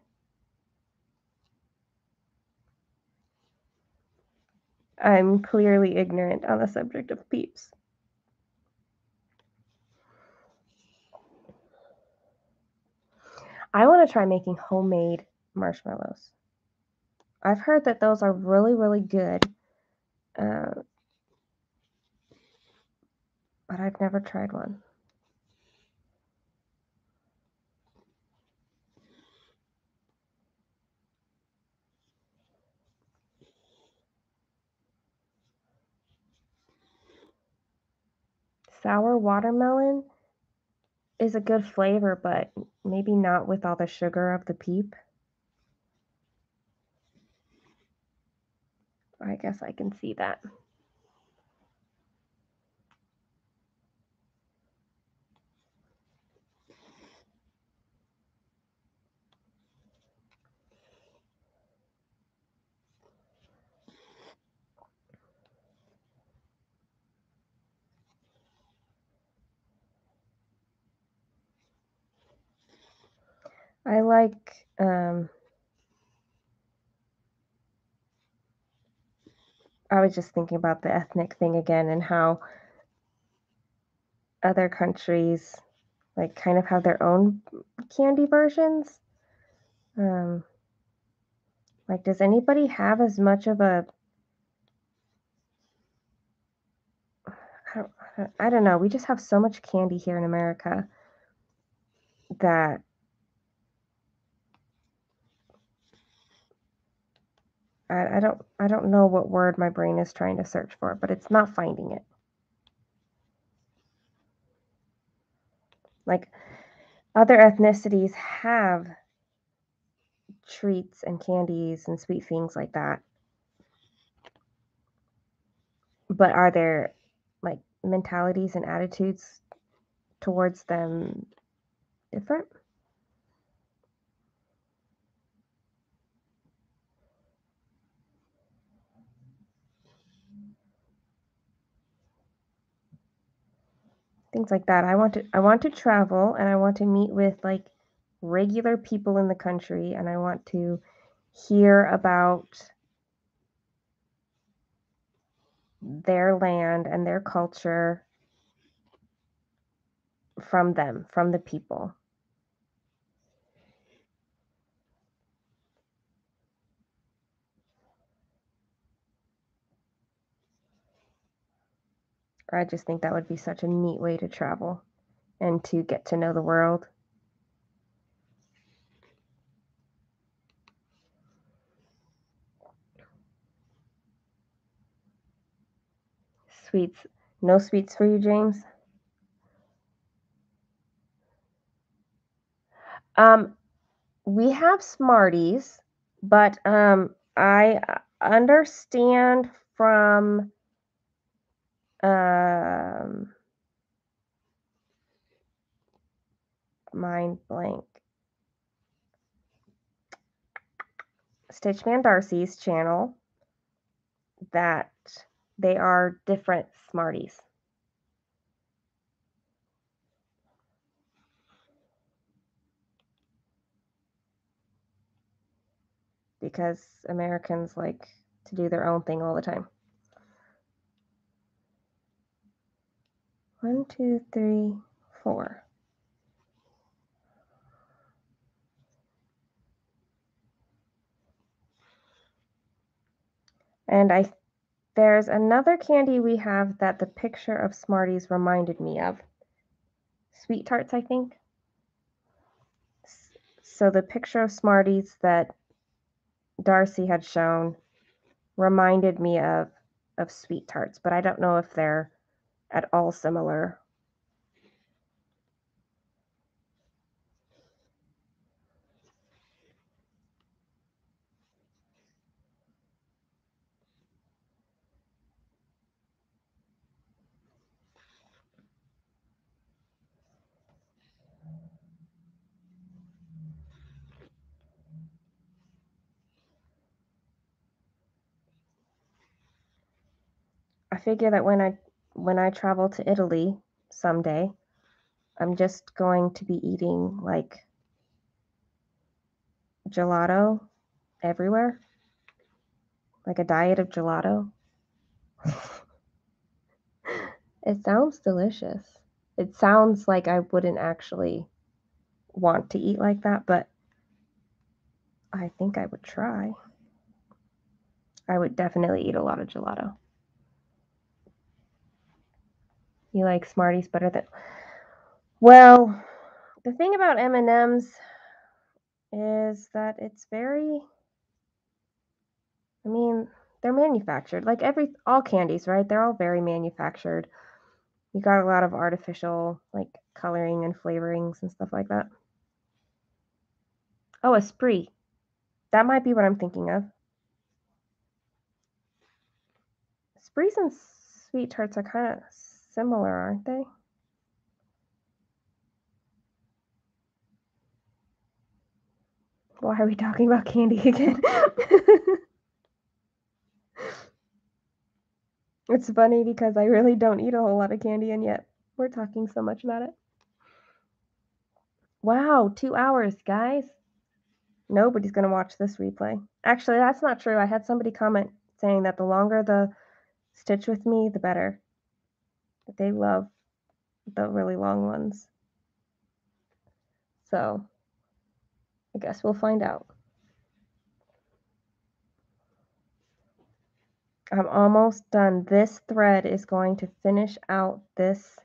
I'm clearly ignorant on the subject of Peeps. I want to try making homemade marshmallows. I've heard that those are really, really good, but I've never tried one. Sour watermelon is a good flavor, but maybe not with all the sugar of the Peep. I guess I can see that. I like I was just thinking about the ethnic thing again and how other countries like kind of have their own candy versions. Like, does anybody have as much of a I don't know. We just have so much candy here in America that I don't know what word my brain is trying to search for, but it's not finding it. Like other ethnicities have treats and candies and sweet things like that. But are there like mentalities and attitudes towards them different? Things like that. I want to travel and I want to meet with like regular people in the country and I want to hear about their land and their culture from them, from the people. I just think that would be such a neat way to travel and to get to know the world. Sweets. No sweets for you, James? We have Smarties, but I understand from mind blank. Stitchman Darcy's channel that they are different Smarties. Because Americans like to do their own thing all the time. 1, 2, 3, 4. And there's another candy we have that the picture of Smarties reminded me of. Sweet Tarts, I think. So the picture of Smarties that Darcy had shown reminded me of Sweet Tarts, but I don't know if they're at all similar. I figure that when I when I travel to Italy someday, I'm just going to be eating like gelato everywhere, like a diet of gelato. It sounds delicious. It sounds like I wouldn't actually want to eat like that, but I think I would try. I would definitely eat a lot of gelato. You like Smarties better than... Well, the thing about M&Ms is that it's very... I mean, they're manufactured. Like all candies, right? They're all very manufactured. You got a lot of artificial, like, coloring and flavorings and stuff like that. Oh, Esprit. That might be what I'm thinking of. Esprits and Sweet Tarts are kind of similar, aren't they? Why are we talking about candy again? It's funny because I really don't eat a whole lot of candy, and yet we're talking so much about it. Wow, 2 hours, guys. Nobody's going to watch this replay. Actually, that's not true. I had somebody comment saying that the longer the Stitch with Me, the better. They love the really long ones. So, I guess we'll find out. I'm almost done. This thread is going to finish out this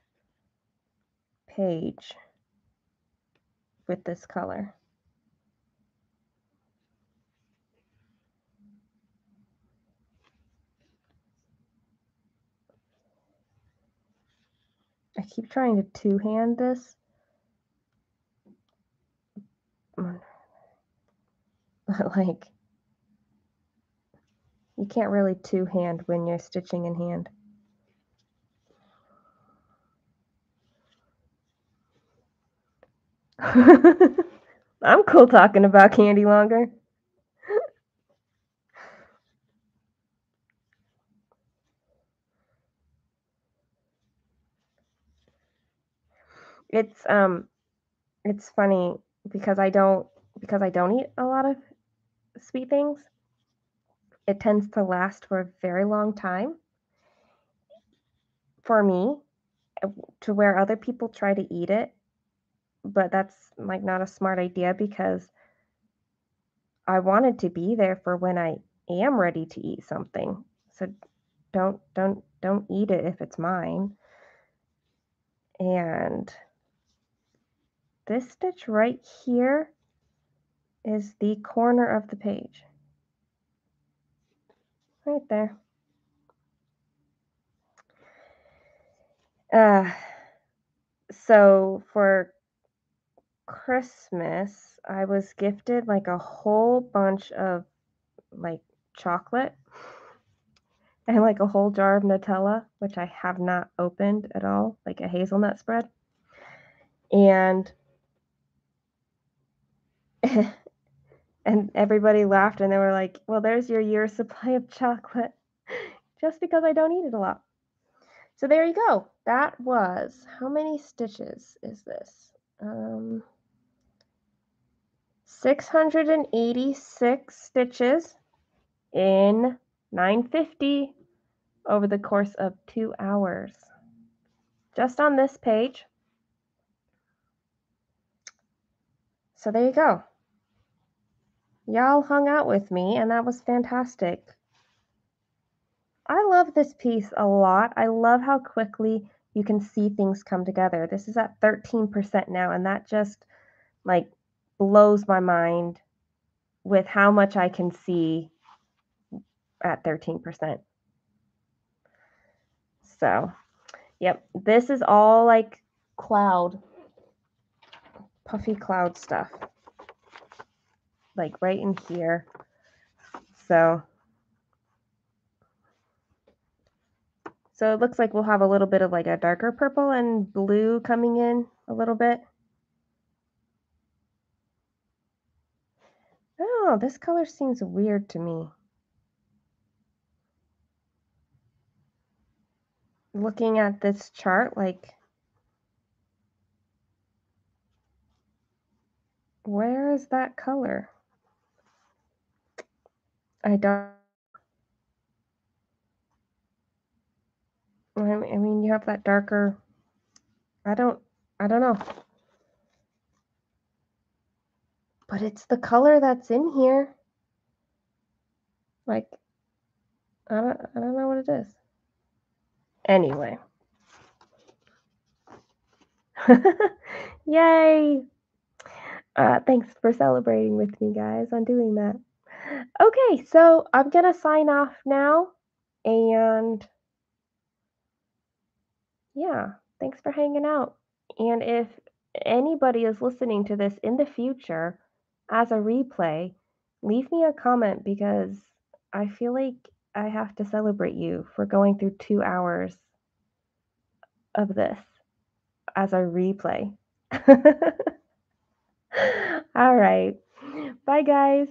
page with this color. I keep trying to two-hand this. But like, you can't really two-hand when you're stitching in hand. I'm cool talking about candy longer. It's funny because I don't eat a lot of sweet things. It tends to last for a very long time for me, to where other people try to eat it, but that's like not a smart idea because I wanted to be there for when I am ready to eat something. So don't eat it if it's mine. And this stitch right here is the corner of the page. Right there. So for Christmas, I was gifted like a whole bunch of like chocolate and like a whole jar of Nutella, which I have not opened at all, like a hazelnut spread. And and everybody laughed and they were like, well, there's your year's supply of chocolate, just because I don't eat it a lot. So there you go. That was, how many stitches is this? 686 stitches in 950 over the course of 2 hours. Just on this page. So there you go. Y'all hung out with me, and that was fantastic. I love this piece a lot. I love how quickly you can see things come together. This is at 13% now, and that just like blows my mind with how much I can see at 13%. So, yep, this is all like cloud, puffy cloud stuff, like right in here. So it looks like we'll have a little bit of like a darker purple and blue coming in a little bit. Oh, this color seems weird to me. looking at this chart, like, where is that color? I mean, you have that darker, I don't know. But it's the color that's in here. Like, I don't know what it is. Anyway. Yay! Thanks for celebrating with me, guys, on doing that. Okay, so I'm gonna sign off now, and yeah, thanks for hanging out. And if anybody is listening to this in the future as a replay, leave me a comment because I feel like I have to celebrate you for going through 2 hours of this as a replay. All right. Bye, guys.